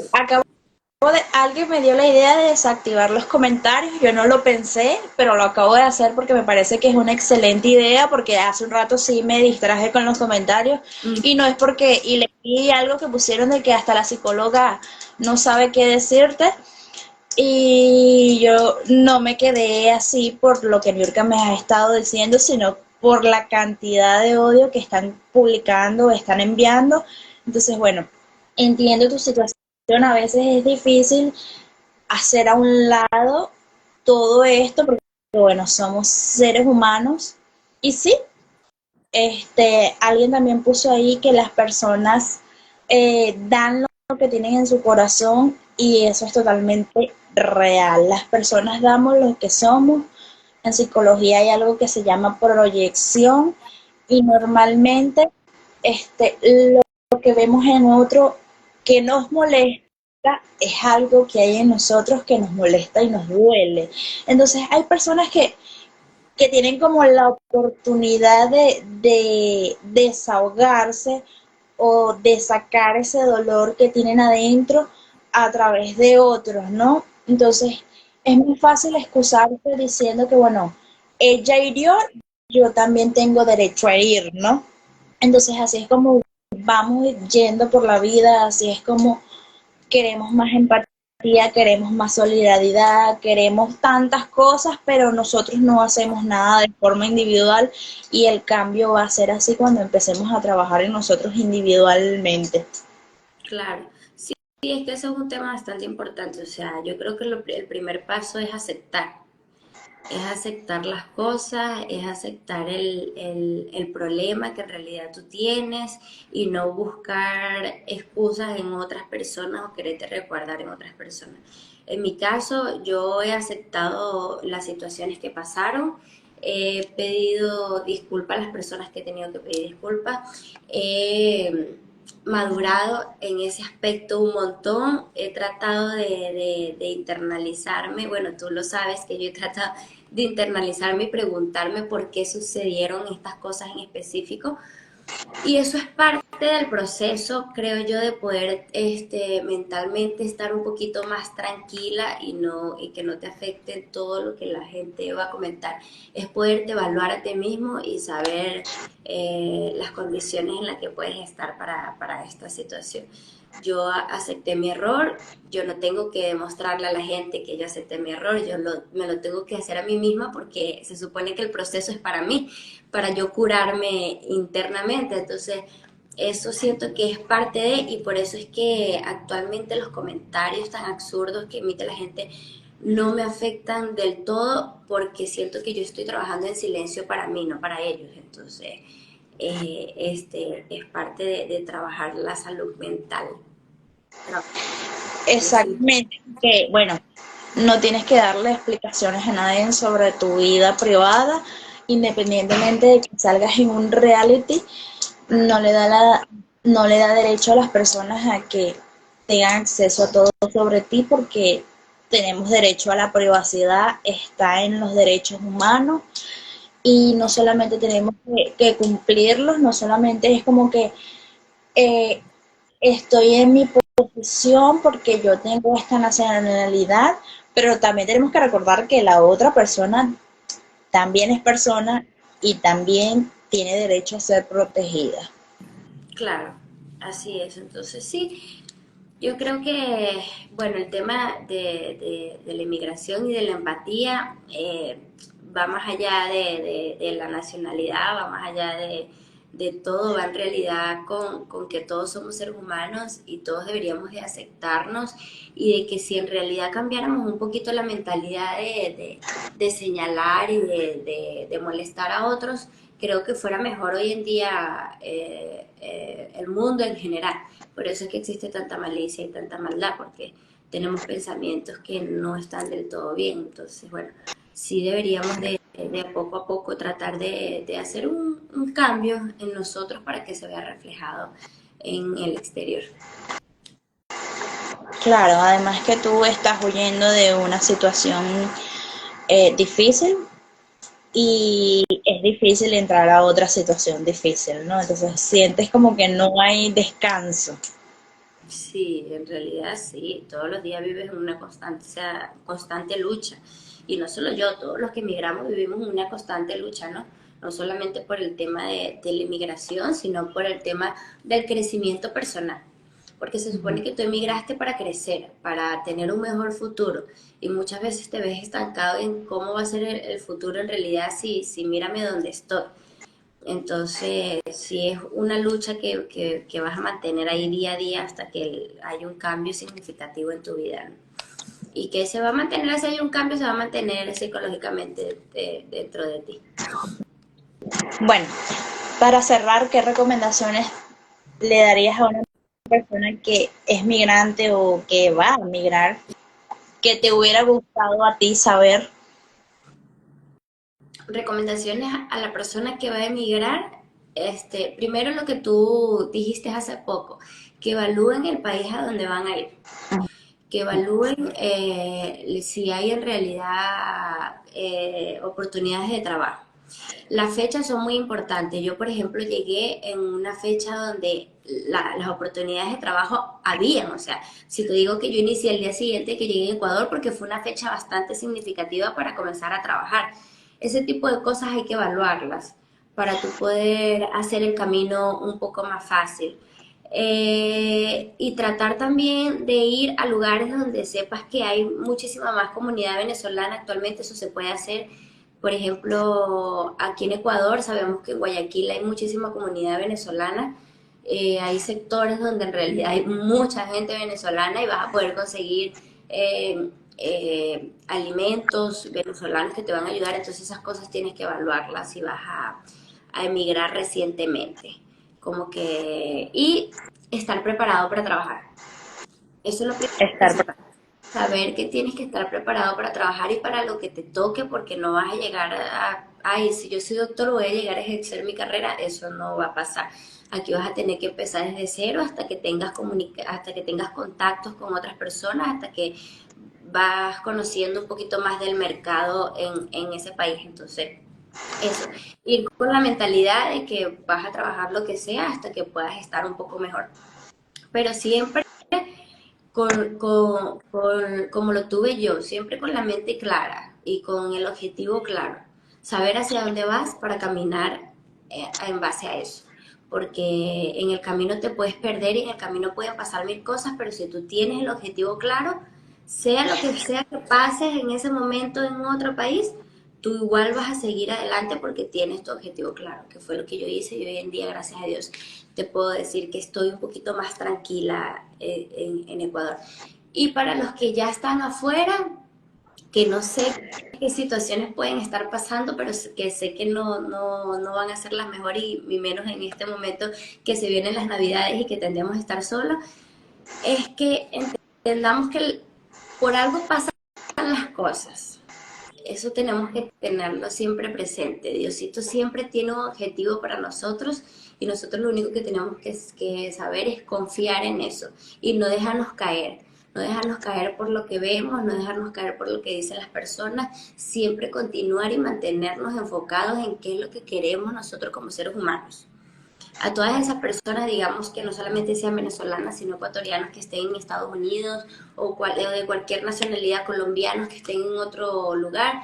alguien me dio la idea de desactivar los comentarios, yo no lo pensé, pero lo acabo de hacer porque me parece que es una excelente idea, porque hace un rato sí me distraje con los comentarios y no es porque, y leí algo que pusieron de que hasta la psicóloga no sabe qué decirte y yo no me quedé así por lo que Niurka me ha estado diciendo, sino por la cantidad de odio que están publicando, están enviando. Entonces, bueno, entiendo tu situación, a veces es difícil hacer a un lado todo esto, porque bueno, somos seres humanos. Y sí, alguien también puso ahí que las personas dan lo que tienen en su corazón y eso es totalmente real. Las personas damos lo que somos. En psicología hay algo que se llama proyección y normalmente lo que vemos en otro que nos molesta es algo que hay en nosotros que nos molesta y nos duele. Entonces hay personas que tienen como la oportunidad de desahogarse o de sacar ese dolor que tienen adentro a través de otros, ¿no? Entonces es muy fácil excusarse diciendo que, bueno, ella hirió, yo también tengo derecho a herir, ¿no? Entonces así es como vamos yendo por la vida, así es como queremos más empatía, queremos más solidaridad, queremos tantas cosas, pero nosotros no hacemos nada de forma individual y el cambio va a ser así cuando empecemos a trabajar en nosotros individualmente. Claro. Sí, sí, es que eso es un tema bastante importante. O sea, yo creo que el primer paso es aceptar. Es aceptar las cosas, es aceptar el problema que en realidad tú tienes y no buscar excusas en otras personas o quererte recordar en otras personas. En mi caso, yo he aceptado las situaciones que pasaron, he pedido disculpas a las personas que he tenido que pedir disculpas, he madurado en ese aspecto un montón, he tratado de internalizarme, bueno, tú lo sabes que yo he tratado de internalizarme y preguntarme por qué sucedieron estas cosas en específico. Y eso es parte del proceso, creo yo, de poder mentalmente estar un poquito más tranquila y que no te afecte todo lo que la gente va a comentar. Es poderte evaluar a ti mismo y saber las condiciones en las que puedes estar para esta situación. yo acepté mi error, yo no tengo que demostrarle a la gente que yo acepté mi error, me lo tengo que hacer a mí misma porque se supone que el proceso es para mí, para yo curarme internamente. Entonces, eso siento que es parte de, y por eso es que actualmente los comentarios tan absurdos que emite la gente no me afectan del todo porque siento que yo estoy trabajando en silencio para mí, no para ellos. Entonces, es parte de trabajar la salud mental. Sí, Exactamente, que bueno, no tienes que darle explicaciones a nadie sobre tu vida privada, independientemente de que salgas en un reality, no le da no le da derecho a las personas a que tengan acceso a todo sobre ti porque tenemos derecho a la privacidad, está en los derechos humanos y no solamente tenemos que cumplirlos, no solamente es como que eh, estoy en mi posición porque yo tengo esta nacionalidad, pero también tenemos que recordar que la otra persona también es persona y también tiene derecho a ser protegida. claro, así es. Entonces, sí, yo creo que, bueno, el tema de la inmigración y de la empatía va más allá de la nacionalidad, va más allá de todo, va en realidad con que todos somos seres humanos y todos deberíamos de aceptarnos y de que si en realidad cambiáramos un poquito la mentalidad de señalar y de molestar a otros, creo que fuera mejor hoy en día el mundo en general. Por eso es que existe tanta malicia y tanta maldad, porque tenemos pensamientos que no están del todo bien. Entonces, bueno, sí deberíamos de poco a poco tratar de hacer un cambio en nosotros para que se vea reflejado en el exterior. Claro, además que tú estás huyendo de una situación difícil y es difícil entrar a otra situación difícil, ¿no? Entonces sientes como que no hay descanso. Sí, en realidad sí, todos los días vives en una constante, o sea, constante lucha. Y no solo yo, todos los que emigramos vivimos en una constante lucha, ¿no? No solamente por el tema de la inmigración, sino por el tema del crecimiento personal. Porque se supone que tú emigraste para crecer, para tener un mejor futuro. Y muchas veces te ves estancado en cómo va a ser el futuro en realidad si mírame dónde estoy. Entonces, sí es una lucha que vas a mantener ahí día a día hasta que haya un cambio significativo en tu vida, ¿no? Y que se va a mantener, si hay un cambio, se va a mantener psicológicamente dentro de ti. Bueno, para cerrar, ¿qué recomendaciones le darías a una persona que es migrante o que va a migrar que te hubiera gustado a ti saber? Recomendaciones a la persona que va a emigrar. Primero lo que tú dijiste hace poco, que evalúen el país a donde van a ir, que evalúen si hay en realidad oportunidades de trabajo. Las fechas son muy importantes. Yo, por ejemplo, llegué en una fecha donde las oportunidades de trabajo habían. O sea, si te digo que yo inicié el día siguiente que llegué a Ecuador porque fue una fecha bastante significativa para comenzar a trabajar. Ese tipo de cosas hay que evaluarlas para tú poder hacer el camino un poco más fácil. Y tratar también de ir a lugares donde sepas que hay muchísima más comunidad venezolana. Actualmente eso se puede hacer. Por ejemplo, aquí en Ecuador sabemos que en Guayaquil hay muchísima comunidad venezolana. Hay sectores donde en realidad hay mucha gente venezolana y vas a poder conseguir alimentos venezolanos que te van a ayudar. Entonces esas cosas tienes que evaluarlas si vas a emigrar recientemente. Como que, y estar preparado para trabajar. Eso es lo Estar principal. Saber que tienes que estar preparado para trabajar y para lo que te toque, porque no vas a llegar ay, si yo soy doctor voy a llegar a ejercer mi carrera, eso no va a pasar. Aquí vas a tener que empezar desde cero hasta que tengas hasta que tengas contactos con otras personas, hasta que vas conociendo un poquito más del mercado en ese país. Entonces, eso, ir con la mentalidad de que vas a trabajar lo que sea hasta que puedas estar un poco mejor. Pero siempre como lo tuve yo, siempre con la mente clara y con el objetivo claro. Saber hacia dónde vas para caminar en base a eso. porque en el camino te puedes perder y en el camino pueden pasar mil cosas, pero si tú tienes el objetivo claro, sea lo que sea que pases en ese momento en otro país, tú igual vas a seguir adelante porque tienes tu objetivo claro, que fue lo que yo hice y hoy en día, gracias a Dios, te puedo decir que estoy un poquito más tranquila en Ecuador. Y para los que ya están afuera, que no sé qué situaciones pueden estar pasando, pero que sé que no van a ser las mejores y menos en este momento que se vienen las navidades y que tendemos a estar solos, es que entendamos que por algo pasan las cosas. Eso tenemos que tenerlo siempre presente. Diosito siempre tiene un objetivo para nosotros y nosotros lo único que tenemos que saber es confiar en eso y no dejarnos caer. No dejarnos caer por lo que vemos, no dejarnos caer por lo que dicen las personas, siempre continuar y mantenernos enfocados en qué es lo que queremos nosotros como seres humanos. A todas esas personas, digamos que no solamente sean venezolanas, sino ecuatorianos que estén en Estados Unidos o de cualquier nacionalidad, colombianos que estén en otro lugar,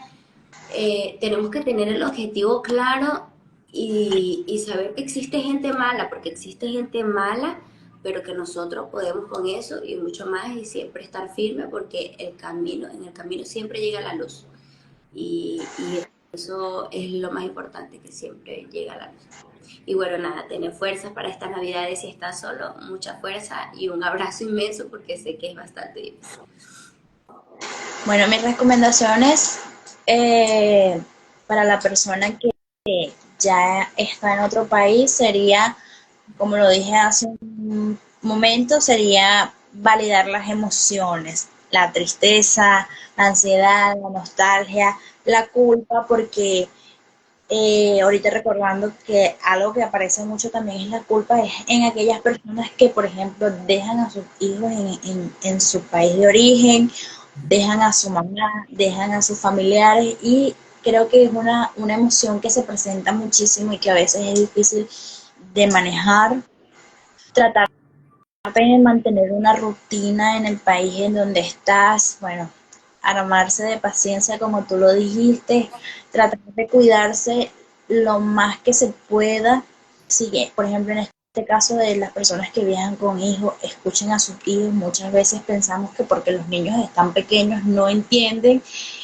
tenemos que tener el objetivo claro y saber que existe gente mala, porque existe gente mala, pero que nosotros podemos con eso y mucho más y siempre estar firme porque en el camino siempre llega la luz y eso es lo más importante, que siempre llega la luz. Y bueno, nada, tener fuerzas para estas navidades si estás solo, mucha fuerza y un abrazo inmenso porque sé que es bastante difícil. Bueno, mis recomendaciones para la persona que ya está en otro país sería, como lo dije hace un momento, sería validar las emociones, la tristeza, la ansiedad, la nostalgia, la culpa, porque ahorita recordando que algo que aparece mucho también es la culpa, es en aquellas personas que, por ejemplo, dejan a sus hijos en su país de origen, dejan a su mamá, dejan a sus familiares y creo que es una emoción que se presenta muchísimo y que a veces es difícil de manejar, tratar de mantener una rutina en el país en donde estás, bueno, armarse de paciencia como tú lo dijiste, tratar de cuidarse lo más que se pueda. Si, por ejemplo, en este caso de las personas que viajan con hijos, escuchen a sus hijos, muchas veces pensamos que porque los niños están pequeños no entienden,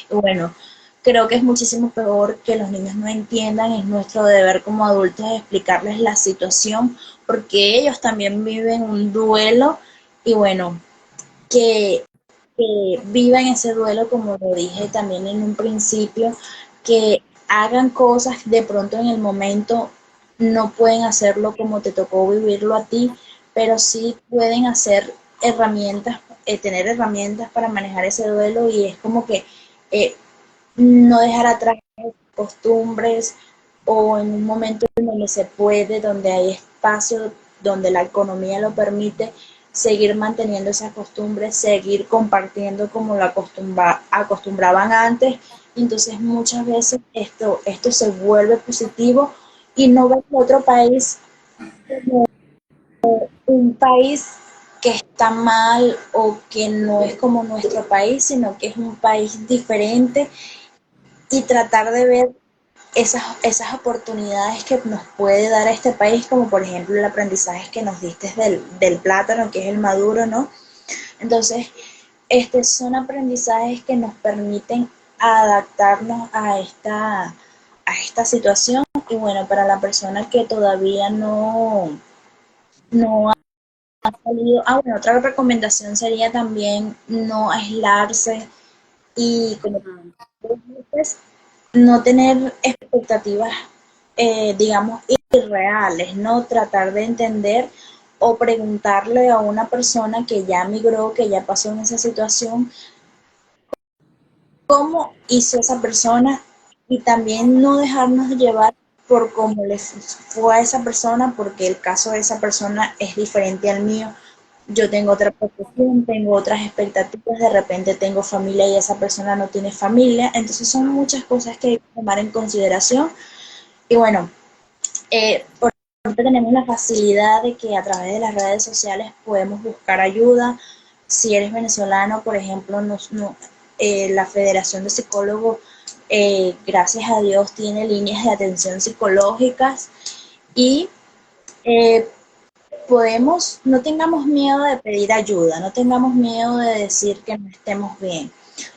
bueno, creo que es muchísimo peor que los niños no entiendan, es nuestro deber como adultos explicarles la situación porque ellos también viven un duelo y bueno, que, que vivan ese duelo como lo dije también en un principio, que hagan cosas de pronto en el momento, no pueden hacerlo como te tocó vivirlo a ti, pero sí pueden hacer herramientas, tener herramientas para manejar ese duelo y es como que eh, no dejar atrás costumbres o en un momento en donde se puede, donde hay espacio, donde la economía lo permite, seguir manteniendo esas costumbres, seguir compartiendo como lo acostumbraban antes. Entonces muchas veces esto se vuelve positivo y no ves otro país como un país que está mal o que no es como nuestro país, sino que es un país diferente y tratar de ver esas oportunidades que nos puede dar este país, como por ejemplo el aprendizaje que nos diste del plátano, que es el maduro, ¿no? Entonces, son aprendizajes que nos permiten adaptarnos a esta situación y bueno, para la persona que todavía no ha salido, bueno, otra recomendación sería también no aislarse y como Ujú. tú dices, no tener expectativas, digamos, irreales, ¿no? Tratar de entender o preguntarle a una persona que ya migró, que ya pasó en esa situación, cómo hizo esa persona y también no dejarnos llevar por cómo les fue a esa persona, porque el caso de esa persona es diferente al mío. Yo tengo otra profesión, tengo otras expectativas, de repente tengo familia y esa persona no tiene familia, entonces son muchas cosas que hay que tomar en consideración. Y bueno, por ejemplo, tenemos la facilidad de que a través de las redes sociales podemos buscar ayuda. Si eres venezolano, por ejemplo, la Federación de Psicólogos, gracias a Dios, tiene líneas de atención psicológicas y eh, podemos, no tengamos miedo de pedir ayuda, no tengamos miedo de decir que no estemos bien.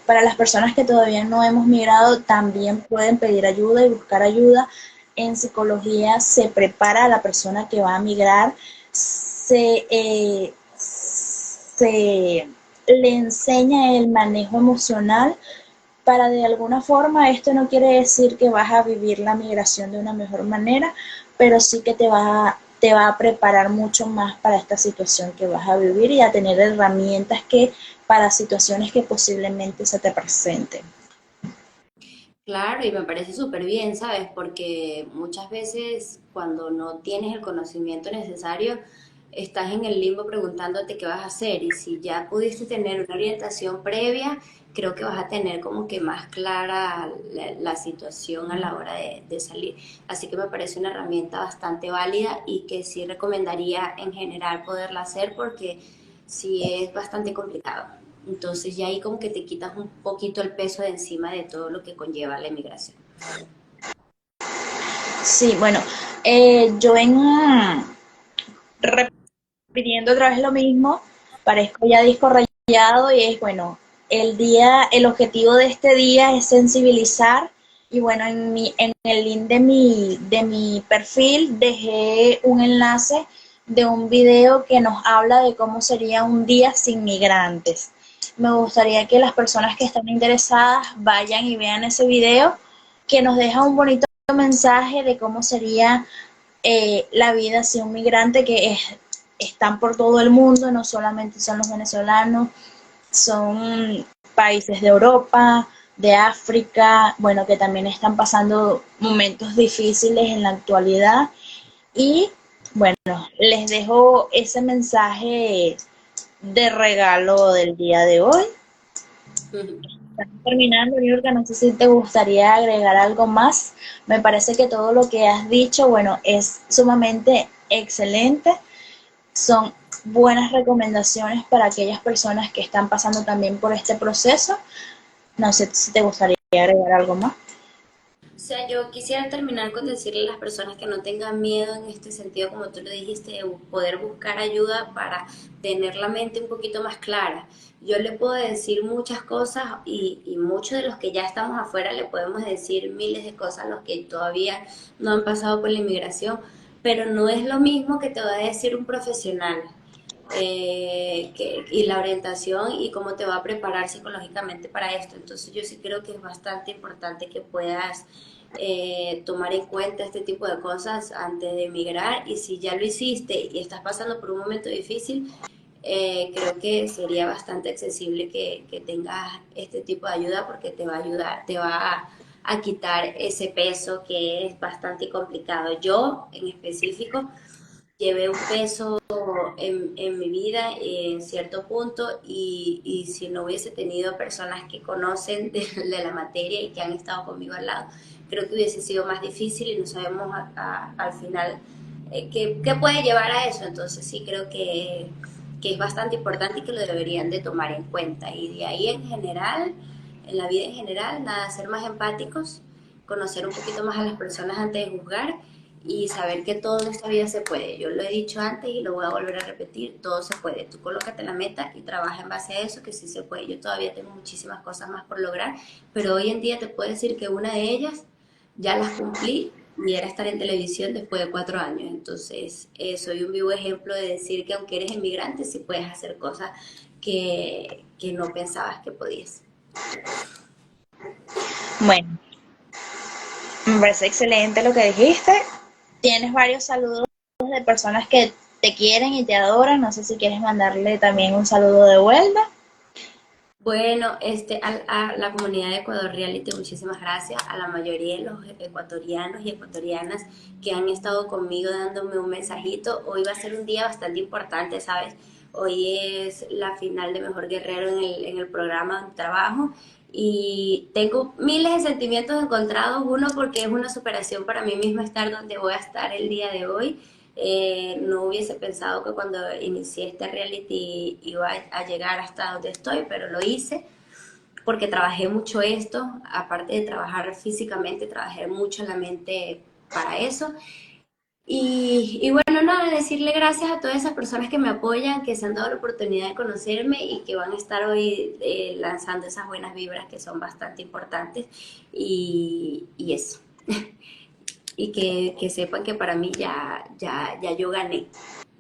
Para las personas que todavía no hemos migrado, también pueden pedir ayuda y buscar ayuda. En psicología se prepara a la persona que va a migrar, se le enseña el manejo emocional para de alguna forma, esto no quiere decir que vas a vivir la migración de una mejor manera, pero sí que te va a preparar mucho más para esta situación que vas a vivir y a tener herramientas que para situaciones que posiblemente se te presenten. Claro, y me parece súper bien, ¿sabes? Porque muchas veces cuando no tienes el conocimiento necesario, estás en el limbo preguntándote qué vas a hacer. Y si ya pudiste tener una orientación previa, creo que vas a tener como que más clara la situación a la hora de salir. Así que me parece una herramienta bastante válida y que sí recomendaría en general poderla hacer porque sí es bastante complicado. Entonces ya ahí como que te quitas un poquito el peso de encima de todo lo que conlleva la inmigración. Sí, bueno, yo vengo repitiendo otra vez lo mismo, parezco ya disco rayado y es bueno, el objetivo de este día es sensibilizar y bueno, en el link de mi perfil dejé un enlace de un video que nos habla de cómo sería un día sin migrantes. Me gustaría que las personas que están interesadas vayan y vean ese video que nos deja un bonito mensaje de cómo sería la vida sin un migrante están por todo el mundo, no solamente son los venezolanos, son países de Europa, de África, bueno, que también están pasando momentos difíciles en la actualidad. Y bueno, les dejo ese mensaje de regalo del día de hoy. Estamos terminando, Niurka, no sé si te gustaría agregar algo más. Me parece que todo lo que has dicho, bueno, es sumamente excelente. Son buenas recomendaciones para aquellas personas que están pasando también por este proceso. No sé si te gustaría agregar algo más. O sea, yo quisiera terminar con decirle a las personas que no tengan miedo en este sentido, como tú lo dijiste, de poder buscar ayuda para tener la mente un poquito más clara. Yo le puedo decir muchas cosas y muchos de los que ya estamos afuera le podemos decir miles de cosas a los que todavía no han pasado por la inmigración, pero no es lo mismo que te va a decir un profesional. Y la orientación y cómo te va a preparar psicológicamente para esto. Entonces yo sí creo que es bastante importante que puedas tomar en cuenta este tipo de cosas antes de emigrar y si ya lo hiciste y estás pasando por un momento difícil, creo que sería bastante accesible que tengas este tipo de ayuda porque te va a ayudar, te va a quitar ese peso que es bastante complicado. Yo en específico llevé un peso en mi vida en cierto punto y si no hubiese tenido personas que conocen de la materia y que han estado conmigo al lado, creo que hubiese sido más difícil y no sabemos al final qué puede llevar a eso. Entonces sí creo que es bastante importante y que lo deberían de tomar en cuenta. Y de ahí en general, en la vida en general, nada, ser más empáticos, conocer un poquito más a las personas antes de juzgar y saber que todo en esta vida se puede. Yo lo he dicho antes y lo voy a volver a repetir, todo se puede. Tú colócate la meta y trabaja en base a eso, que sí se puede. Yo todavía tengo muchísimas cosas más por lograr, pero hoy en día te puedo decir que una de ellas ya las cumplí y era estar en televisión después de 4 años. Entonces, soy un vivo ejemplo de decir que aunque eres inmigrante, sí puedes hacer cosas que no pensabas que podías. Bueno, me parece excelente lo que dijiste. Tienes varios saludos de personas que te quieren y te adoran. No sé si quieres mandarle también un saludo de vuelta. Bueno, a la comunidad de Ecuador Reality, muchísimas gracias. A la mayoría de los ecuatorianos y ecuatorianas que han estado conmigo dándome un mensajito. Hoy va a ser un día bastante importante, ¿sabes? Hoy es la final de Mejor Guerrero en el programa de trabajo y tengo miles de sentimientos encontrados. Uno, porque es una superación para mí misma estar donde voy a estar el día de hoy. No hubiese pensado que cuando inicié este reality iba a llegar hasta donde estoy, pero lo hice porque trabajé mucho esto, aparte de trabajar físicamente, trabajé mucho en la mente para eso. Y bueno, nada, decirle gracias a todas esas personas que me apoyan, que se han dado la oportunidad de conocerme y que van a estar hoy lanzando esas buenas vibras que son bastante importantes y eso. Y que sepan que para mí ya yo gané.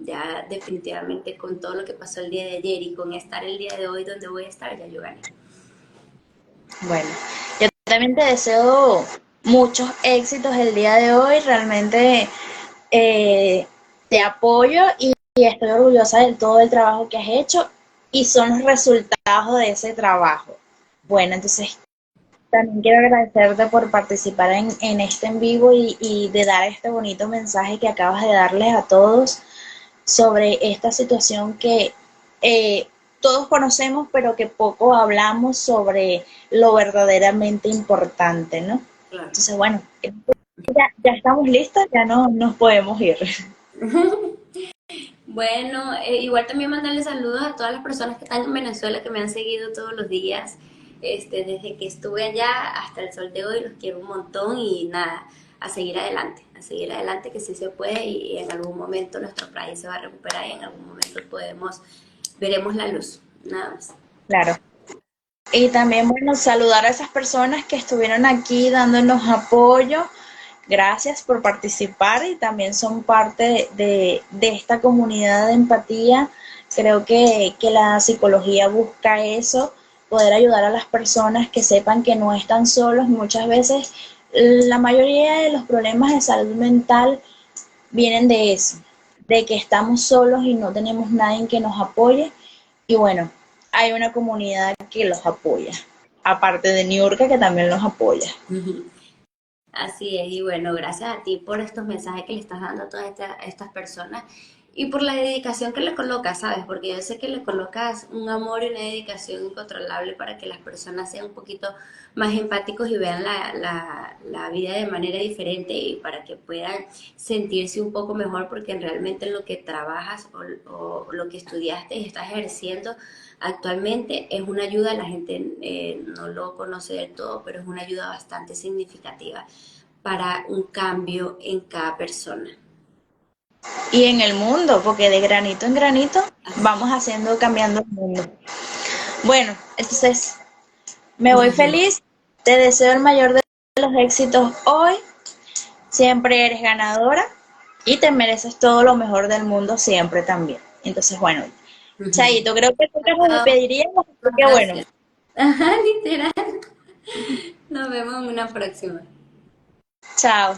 Ya definitivamente con todo lo que pasó el día de ayer y con estar el día de hoy donde voy a estar, ya yo gané. Bueno, yo también te deseo muchos éxitos el día de hoy. Realmente te apoyo y estoy orgullosa de todo el trabajo que has hecho y son los resultados de ese trabajo. Bueno, entonces también quiero agradecerte por participar en este en vivo y de dar este bonito mensaje que acabas de darles a todos sobre esta situación que eh, todos conocemos, pero que poco hablamos sobre lo verdaderamente importante, ¿no? Claro. Entonces, bueno, ya estamos listas, ya no nos podemos ir. Bueno, igual también mandarle saludos a todas las personas que están en Venezuela, que me han seguido todos los días, desde que estuve allá hasta el sol de hoy, los quiero un montón y nada, a seguir adelante que sí se puede y en algún momento nuestro país se va a recuperar y en algún momento veremos la luz, nada más. Claro. Y también, bueno, saludar a esas personas que estuvieron aquí dándonos apoyo. Gracias por participar y también son parte de esta comunidad de empatía. Creo que la psicología busca eso, poder ayudar a las personas que sepan que no están solos. Muchas veces la mayoría de los problemas de salud mental vienen de eso, de que estamos solos y no tenemos nadie que nos apoye. Y bueno, hay una comunidad que los apoya, aparte de Niurka que también los apoya. Así es, y bueno, gracias a ti por estos mensajes que le estás dando a todas estas personas y por la dedicación que le colocas, ¿sabes? Porque yo sé que le colocas un amor y una dedicación incontrolable para que las personas sean un poquito más empáticos y vean la vida de manera diferente y para que puedan sentirse un poco mejor porque realmente en lo que trabajas o lo que estudiaste y estás ejerciendo actualmente es una ayuda, la gente no lo conoce del todo, pero es una ayuda bastante significativa para un cambio en cada persona. Y en el mundo, porque de granito en granito vamos haciendo, cambiando el mundo. Bueno, entonces me voy feliz, te deseo el mayor de los éxitos hoy, siempre eres ganadora y te mereces todo lo mejor del mundo siempre también. Entonces, bueno, Chaito, creo que nunca nos Oh, despediríamos, así que bueno, gracias. Ajá, literal. Nos vemos en una próxima. chao.